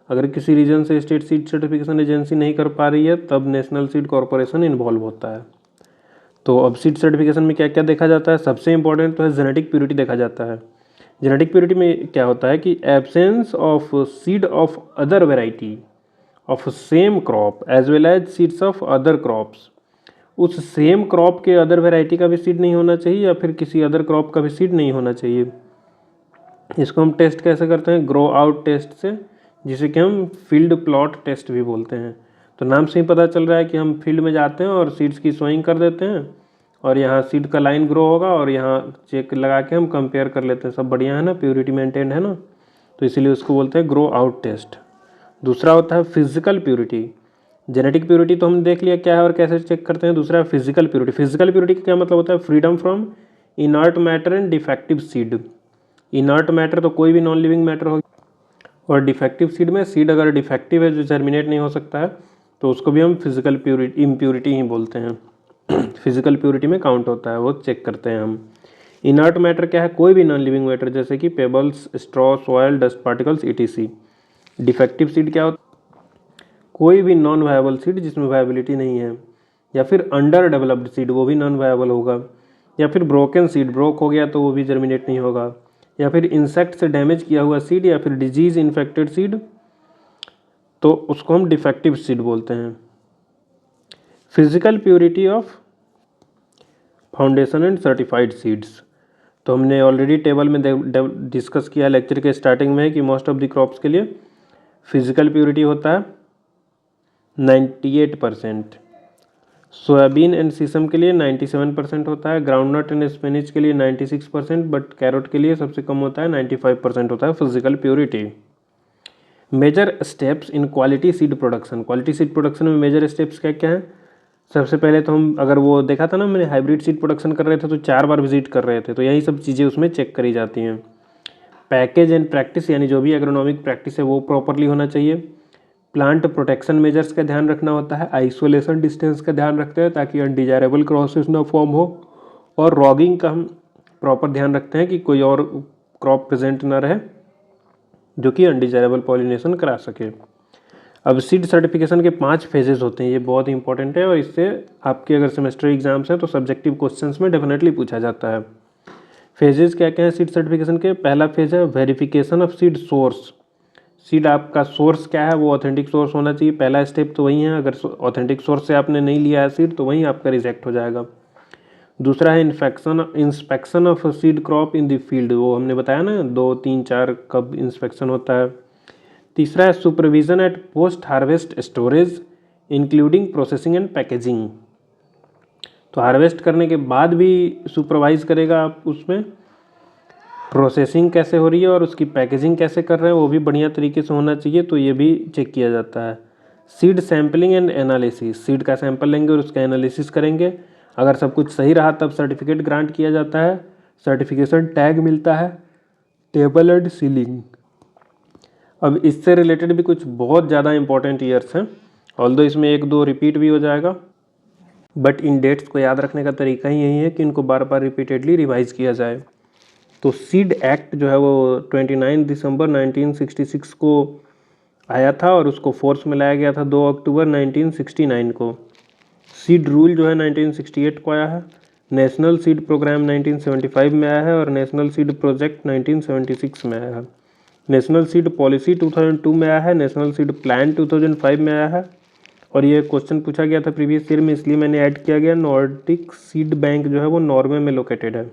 अगर किसी रीजन से स्टेट सीड सर्टिफिकेशन एजेंसी नहीं कर पा रही है तब नेशनल सीड कॉरपोरेशन इन्वॉल्व होता है। तो अब सीड सर्टिफिकेशन में क्या क्या देखा जाता है, सबसे इंपॉर्टेंट तो है जेनेटिक प्यूरिटी देखा जाता है। जेनेटिक प्यूरिटी में क्या होता है कि absence of seed of other variety of same crop as well as seeds of other crops. उस सेम क्रॉप के अदर वेराइटी का भी सीड नहीं होना चाहिए या फिर किसी अदर क्रॉप का भी सीड नहीं होना चाहिए। इसको हम टेस्ट कैसे करते हैं, ग्रो आउट टेस्ट से, जिसे कि हम फील्ड प्लॉट टेस्ट भी बोलते हैं। तो नाम से ही पता चल रहा है कि हम फील्ड में जाते हैं और सीड्स की सोइंग कर देते हैं और यहाँ सीड का लाइन ग्रो होगा और यहाँ चेक लगा के हम कंपेयर कर लेते हैं, सब बढ़िया है ना, प्योरिटी मेंटेन्ड है ना, तो इसीलिए उसको बोलते हैं ग्रो आउट टेस्ट। दूसरा होता है फिजिकल प्योरिटी। जेनेटिक प्योरिटी तो हमने देख लिया क्या है और कैसे चेक करते हैं। दूसरा फिजिकल प्योरिटी। फिजिकल प्योरिटी का क्या मतलब होता है, freedom from inert matter and defective seed. Inert matter तो कोई भी नॉन लिविंग मैटर हो, और डिफेक्टिव सीड में सीड अगर डिफेक्टिव है जो जर्मिनेट नहीं हो सकता है तो उसको भी हम फिजिकल प्योरिटी इम्प्योरिटी ही बोलते हैं। फिजिकल प्योरिटी में काउंट होता है, वो चेक करते हैं हम। इनर्ट मैटर क्या है, कोई भी नॉन लिविंग मैटर जैसे कि pebbles, straw, soil, dust particles etc। Defective seed क्या होता है, कोई भी नॉन वायबल सीड जिसमें वायबिलिटी नहीं है, या फिर अंडर डेवलप्ड सीड वो भी नॉन वायबल होगा, या फिर ब्रोकन सीड, ब्रोक हो गया तो वो भी जर्मिनेट नहीं होगा, या फिर इंसेक्ट से डैमेज किया हुआ सीड या फिर डिजीज इन्फेक्टेड सीड, तो उसको हम डिफेक्टिव सीड बोलते हैं। Physical purity of foundation and certified seeds, तो हमने ऑलरेडी टेबल में डिस्कस किया लेक्चर के स्टार्टिंग में कि मोस्ट ऑफ द क्रॉप्स के लिए फिजिकल प्योरिटी होता है 98%, सोयाबीन एंड सीसम के लिए 97% होता है, ग्राउंडनट एंड स्पिनच के लिए 96%, बट कैरोट के लिए सबसे कम होता है 95% होता है physical purity. Major steps in quality seed production. Quality seed production में मेजर स्टेप्स क्या क्या हैं, सबसे पहले तो हम अगर वो देखा था ना मैंने हाइब्रिड सीड प्रोडक्शन कर रहे थे तो 4 बार विजिट कर रहे थे, तो यही सब चीज़ें उसमें चेक करी जाती हैं। पैकेज एंड प्रैक्टिस, यानी जो भी एग्रोनॉमिक प्रैक्टिस है वो प्रॉपरली होना चाहिए। प्लांट प्रोटेक्शन मेजर्स का ध्यान रखना होता है, आइसोलेशन डिस्टेंस का ध्यान रखते हैं ताकि अनडिजायरेबल क्रॉसेस ना फॉर्म हो, और रॉगिंग का हम प्रॉपर ध्यान रखते हैं कि कोई और क्रॉप प्रेजेंट ना रहे जो कि अनडिजायरेबल पॉलिनेशन करा सके। अब सीड सर्टिफिकेशन के 5 फेजेस होते हैं, ये बहुत इंपॉर्टेंट है और इससे आपके अगर सेमेस्टर एग्जाम्स हैं तो सब्जेक्टिव क्वेश्चंस में डेफिनेटली पूछा जाता है। फेजेस क्या क्या है सीड सर्टिफिकेशन के, पहला फेज है verification of seed source. Seed आपका सोर्स क्या है, वो ऑथेंटिक सोर्स होना चाहिए, पहला स्टेप तो वही है। अगर ऑथेंटिक सोर्स से आपने नहीं लिया है सीड तो वहीं आपका रिजेक्ट हो जाएगा। दूसरा है inspection of seed crop in the field, वो हमने बताया ना 2, 3, 4 कब इंस्पेक्शन होता है। तीसरा है supervision at post harvest storage including processing and packaging, तो हार्वेस्ट करने के बाद भी सुपरवाइज करेगा आप उसमें प्रोसेसिंग कैसे हो रही है और उसकी पैकेजिंग कैसे कर रहे हैं वो भी बढ़िया तरीके से होना चाहिए, तो ये भी चेक किया जाता है। Seed sampling and analysis, seed का सैंपल लेंगे और उसका एनालिसिस करेंगे। अगर सब कुछ सही रहा तब सर्टिफिकेट ग्रांट किया जाता है, सर्टिफिकेशन टैग मिलता है, टेबल एंड सीलिंग। अब इससे रिलेटेड भी कुछ बहुत ज़्यादा इंपॉर्टेंट ईयर्स हैं, ऑल्दो इसमें एक दो रिपीट भी हो जाएगा, बट इन डेट्स को याद रखने का तरीका ही यही है कि इनको बार बार रिपीटेडली रिवाइज किया जाए। तो सीड एक्ट जो है वो 29 दिसंबर 1966 को आया था और उसको फोर्स में लाया गया था 2 अक्टूबर 1969 को। सीड रूल जो है 1968 को आया है, नेशनल सीड प्रोग्राम 1975 में आया है और नेशनल सीड प्रोजेक्ट 1976 में आया है। नेशनल सीड पॉलिसी 2002 में आया है, नेशनल सीड प्लान 2005 में आया है। और ये क्वेश्चन पूछा गया था प्रीवियस ईयर में, इसलिए मैंने ऐड किया गया। नॉर्डिक सीड बैंक जो है वो नॉर्वे में लोकेटेड है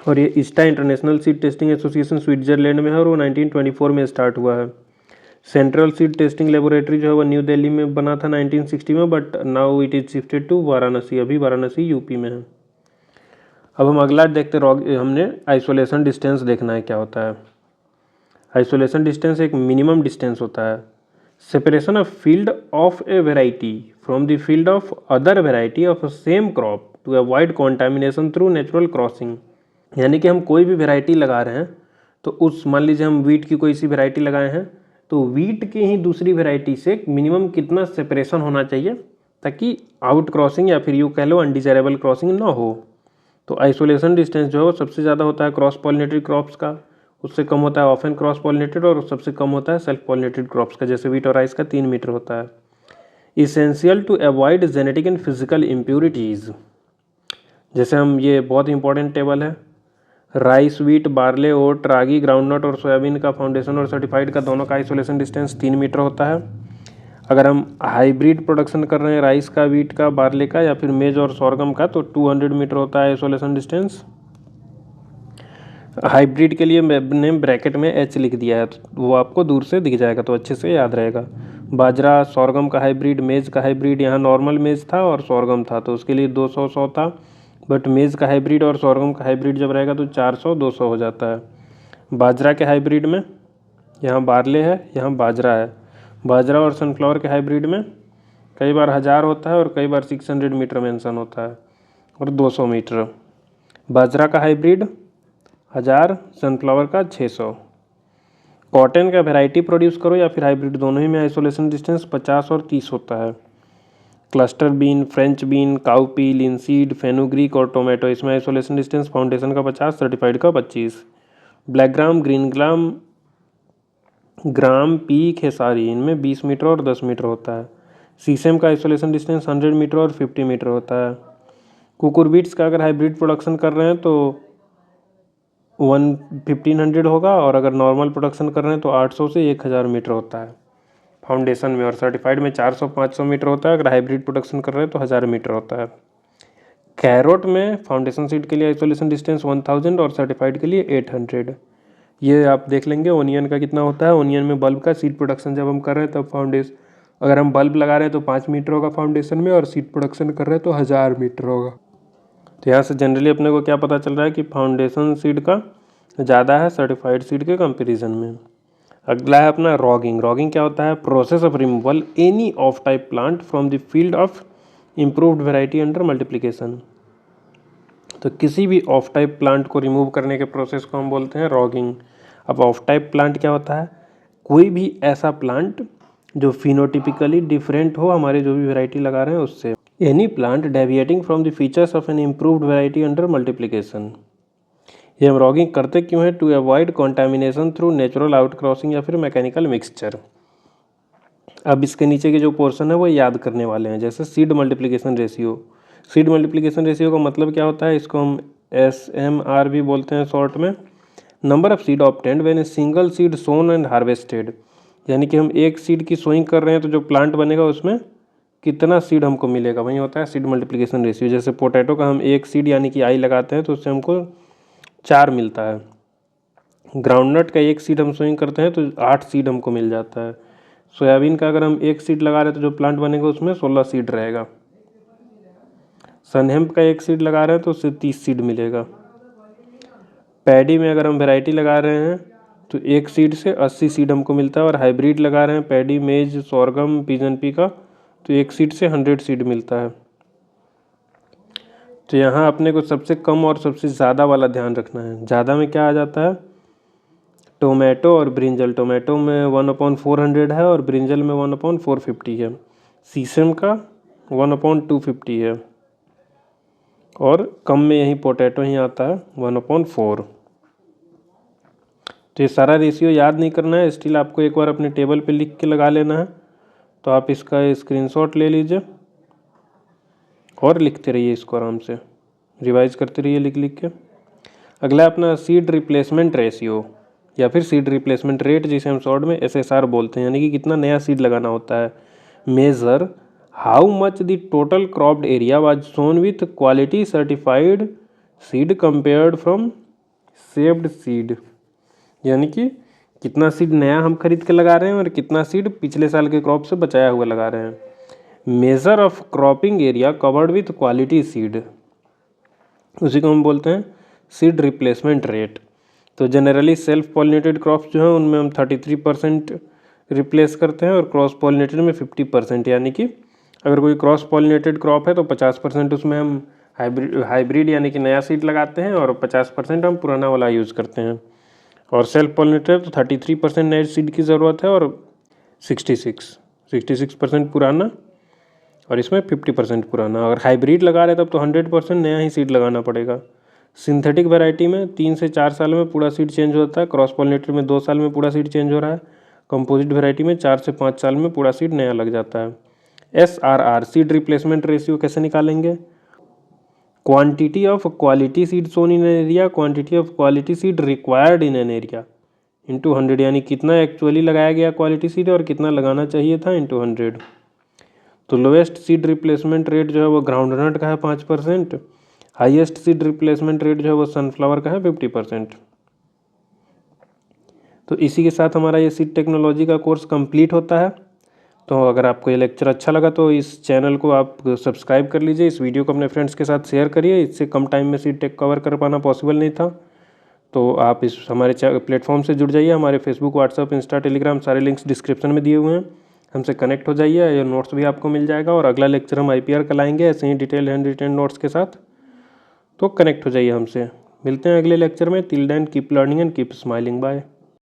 और ये ISTA international seed testing association Switzerland में है और वो 1924 में स्टार्ट हुआ है। सेंट्रल सीड टेस्टिंग लेबोरेटरी जो है वो न्यू दिल्ली में बना था 1960 में, but now it is shifted to Varanasi, अभी वाराणसी यूपी में है। अब हम अगला देखते हैं, हमने आइसोलेशन डिस्टेंस देखना है क्या होता है। आइसोलेशन डिस्टेंस एक मिनिमम डिस्टेंस होता है। Separation of field of a variety from the field of other variety of same crop to avoid contamination through natural crossing. यानी कि हम कोई भी वेराइटी लगा रहे हैं तो उस, मान लीजिए हम वीट की कोई सी वेराइटी लगाए हैं, तो वीट की ही दूसरी वेराइटी से मिनिमम कितना सेपरेशन होना चाहिए ताकि आउट क्रॉसिंग या फिर यूँ कह लो अनडिजायरेबल क्रॉसिंग ना हो। तो आइसोलेशन डिस्टेंस जो है वो सबसे ज़्यादा होता है क्रॉस पॉलिनेटेड क्रॉप्स का, उससे कम होता है ऑफन क्रॉस पॉलिनेटेड और सबसे कम होता है सेल्फ पॉलिनेटेड क्रॉप्स का, जैसे वीट और राइस का 3 मीटर होता है। Essential to avoid genetic and physical impurities, जैसे हम, ये बहुत इंपॉर्टेंट टेबल है, rice, wheat, barley, oat, ragi, groundnut और सोयाबीन का फाउंडेशन और सर्टिफाइड का दोनों का आइसोलेशन डिस्टेंस 3 मीटर होता है। अगर हम हाइब्रिड प्रोडक्शन कर रहे हैं राइस का, वीट का, बार्ले का या फिर मेज और सोरगम का, तो 200 मीटर होता है आइसोलेशन डिस्टेंस। हाइब्रिड के लिए मैंने ब्रैकेट में एच लिख दिया है, तो वो आपको दूर से दिख जाएगा तो अच्छे से याद रहेगा। बाजरा, सोरगम का हाइब्रिड, मेज का हाइब्रिड, यहाँ नॉर्मल मेज था और सोरगम था तो उसके लिए 200 था, बट मेज़ का हाइब्रिड और सोरगम का हाइब्रिड जब रहेगा तो 400-200 हो जाता है। बाजरा के हाइब्रिड में यहाँ बार्ले है, यहाँ बाजरा है। बाजरा और सनफ्लावर के हाइब्रिड में कई बार 1000 होता है और कई बार 600 मीटर मेंशन होता है और 200 मीटर। बाजरा का हाइब्रिड 1000, सनफ्लावर का 600। कॉटन का वैरायटी प्रोड्यूस करो या फिर हाइब्रिड, दोनों ही में आइसोलेशन डिस्टेंस 50 और 30 होता है। Cluster bean, French bean, cowpea, linseed, fenugreek और टोमेटो, इसमें आइसोलेशन डिस्टेंस फाउंडेशन का 50, सर्टिफाइड का 25। ब्लैक ग्राम, ग्रीन ग्राम, ग्राम, पी, खेसारी, इनमें 20 मीटर और 10 मीटर होता है। सीसम का आइसोलेशन डिस्टेंस 100 मीटर और 50 मीटर होता है। कुकुरबीट्स का अगर हाइब्रिड प्रोडक्शन कर रहे हैं तो 1500 होगा और अगर नॉर्मल प्रोडक्शन कर रहे हैं तो 800 से 1000 मीटर होता है फाउंडेशन में, और सर्टिफाइड में 400-500 मीटर होता है। अगर हाइब्रिड प्रोडक्शन कर रहे हैं तो 1000 मीटर होता है। कैरोट में फाउंडेशन सीड के लिए आइसोलेशन डिस्टेंस 1000 और सर्टिफाइड के लिए 800। ये आप देख लेंगे। ओनियन का कितना होता है, ओनियन में बल्ब का सीड प्रोडक्शन जब हम कर रहे हैं तब फाउंडेशन, अगर हम बल्ब लगा रहे हैं तो 5 मीटर होगा फाउंडेशन में और सीड प्रोडक्शन कर रहे हैं तो 1000 मीटर होगा। तो यहाँ से जनरली अपने को क्या पता चल रहा है कि फाउंडेशन सीड का ज़्यादा है सर्टिफाइड सीड के कंपेरिजन में। अगला है अपना रॉगिंग। रॉगिंग क्या होता है? Process of removal any of type plant from the field of improved variety under multiplication. तो किसी भी ऑफ टाइप प्लांट को रिमूव करने के प्रोसेस को हम बोलते हैं रॉगिंग। अब ऑफ टाइप प्लांट क्या होता है? कोई भी ऐसा प्लांट जो फिनोटिपिकली डिफरेंट हो हमारे जो भी वैरायटी लगा रहे हैं उससे। Any plant deviating from the features of an improved variety under multiplication. ये हम रॉगिंग करते क्यों है? To avoid contamination through natural out crossing या फिर मैकेनिकल मिक्सचर। अब इसके नीचे के जो पोर्शन है वो याद करने वाले हैं, जैसे seed multiplication ratio. Seed multiplication ratio का मतलब क्या होता है? इसको हम SMR भी बोलते हैं शॉर्ट में। Number of seed obtained when a single seed sown and harvested. यानी कि हम एक सीड की सोइंग कर रहे हैं तो जो प्लांट बनेगा उसमें कितना सीड हमको मिलेगा, वही होता है सीड मल्टीप्लिकेशन रेशियो। जैसे पोटैटो का हम एक सीड यानी कि आई लगाते हैं तो उससे हमको 4 मिलता है। ग्राउंडनट का एक सीड हम सोइंग करते हैं तो 8 सीड हमको मिल जाता है। सोयाबीन का अगर हम एक सीड लगा रहे हैं तो जो प्लांट बनेगा उसमें 16 सीड रहेगा। सनहेम्प का एक सीड लगा रहे हैं तो उससे 30 सीड मिलेगा। पैडी में अगर हम वैरायटी लगा रहे हैं तो एक सीड से 80 सीड हमको मिलता है, और हाइब्रिड लगा रहे हैं पैडी, मेज, सोरगम, पिजन पी का, तो एक सीड से 100 सीड मिलता है। तो यहाँ अपने को सबसे कम और सबसे ज़्यादा वाला ध्यान रखना है। ज़्यादा में क्या आ जाता है, टोमेटो और ब्रिंजल। टोमेटो में 1/400 है और ब्रिंजल में 1/450 है। सीसम का 1/250 है और कम में यही पोटैटो ही आता है 1/4। तो ये सारा रेशियो याद नहीं करना है, स्टिल आपको एक बार अपने टेबल पे लिख के लगा लेना है। तो आप इसका स्क्रीनशॉट ले लीजिए और लिखते रहिए इसको, आराम से रिवाइज करते रहिए लिख लिख के। अगला अपना सीड रिप्लेसमेंट रेशियो या फिर सीड रिप्लेसमेंट रेट, जिसे हम शॉर्ट में SSR बोलते हैं, यानी कि कितना नया सीड लगाना होता है। Measure how much the total cropped area was sown with quality certified seed compared from saved seed, यानी कि कितना सीड नया हम खरीद के लगा रहे हैं और कितना सीड पिछले साल के क्रॉप से बचाया हुआ लगा रहे हैं। Measure of cropping area covered with quality seed, उसी को हम बोलते हैं सीड रिप्लेसमेंट रेट। तो जनरली सेल्फ पॉलिनेटेड क्रॉप्स जो हैं उनमें हम 33% रिप्लेस करते हैं और क्रॉस पॉलिनेटेड में 50%, यानी कि अगर कोई क्रॉस पॉलिनेटेड क्रॉप है तो 50% उसमें हम हाइब्रिड यानी कि नया सीड लगाते हैं और 50% हम पुराना वाला यूज़ करते हैं। और सेल्फ पॉलिनेटेड तो 33% नए सीड की ज़रूरत है और 66% पुराना और इसमें 50% पुराना। अगर हाइब्रिड लगा रहे तब तो 100% नया ही सीड लगाना पड़ेगा। सिंथेटिक वैरायटी में 3 से 4 साल में पूरा सीड चेंज होता है, क्रॉस पॉलिनेटेड में 2 साल में पूरा सीड चेंज हो रहा है, कंपोजिट वैरायटी में 4 से 5 साल में पूरा सीड नया लग जाता है। SRR सीड रिप्लेसमेंट रेशियो कैसे निकालेंगे, quantity of quality seed sown in an area, quantity of quality seed required in an area into 100, यानी कितना एक्चुअली लगाया गया क्वालिटी सीड और कितना लगाना चाहिए था इंटू 100। तो लोएस्ट सीड रिप्लेसमेंट रेट जो है वो ग्राउंडनट का है 5%, हाईएस्ट सीड रिप्लेसमेंट रेट जो है वो सनफ्लावर का है 50%। तो इसी के साथ हमारा ये सीड टेक्नोलॉजी का कोर्स कंप्लीट होता है। तो अगर आपको ये लेक्चर अच्छा लगा तो इस चैनल को आप सब्सक्राइब कर लीजिए, इस वीडियो को अपने फ्रेंड्स के साथ शेयर करिए। इससे कम टाइम में सीड टेक कवर कर पाना पॉसिबल नहीं था। तो आप इस हमारे प्लेटफॉर्म से जुड़ जाइए। हमारे फेसबुक, व्हाट्सअप, इंस्टा, टेलीग्राम सारे लिंक्स डिस्क्रिप्शन में दिए हुए हैं, हमसे कनेक्ट हो जाइए। ये नोट्स भी आपको मिल जाएगा और अगला लेक्चर हम IPR का लाएंगे ऐसे ही डिटेल हैंड रिटेन नोट्स के साथ। तो कनेक्ट हो जाइए हमसे, मिलते हैं अगले लेक्चर में। Till then keep learning and keep smiling, bye.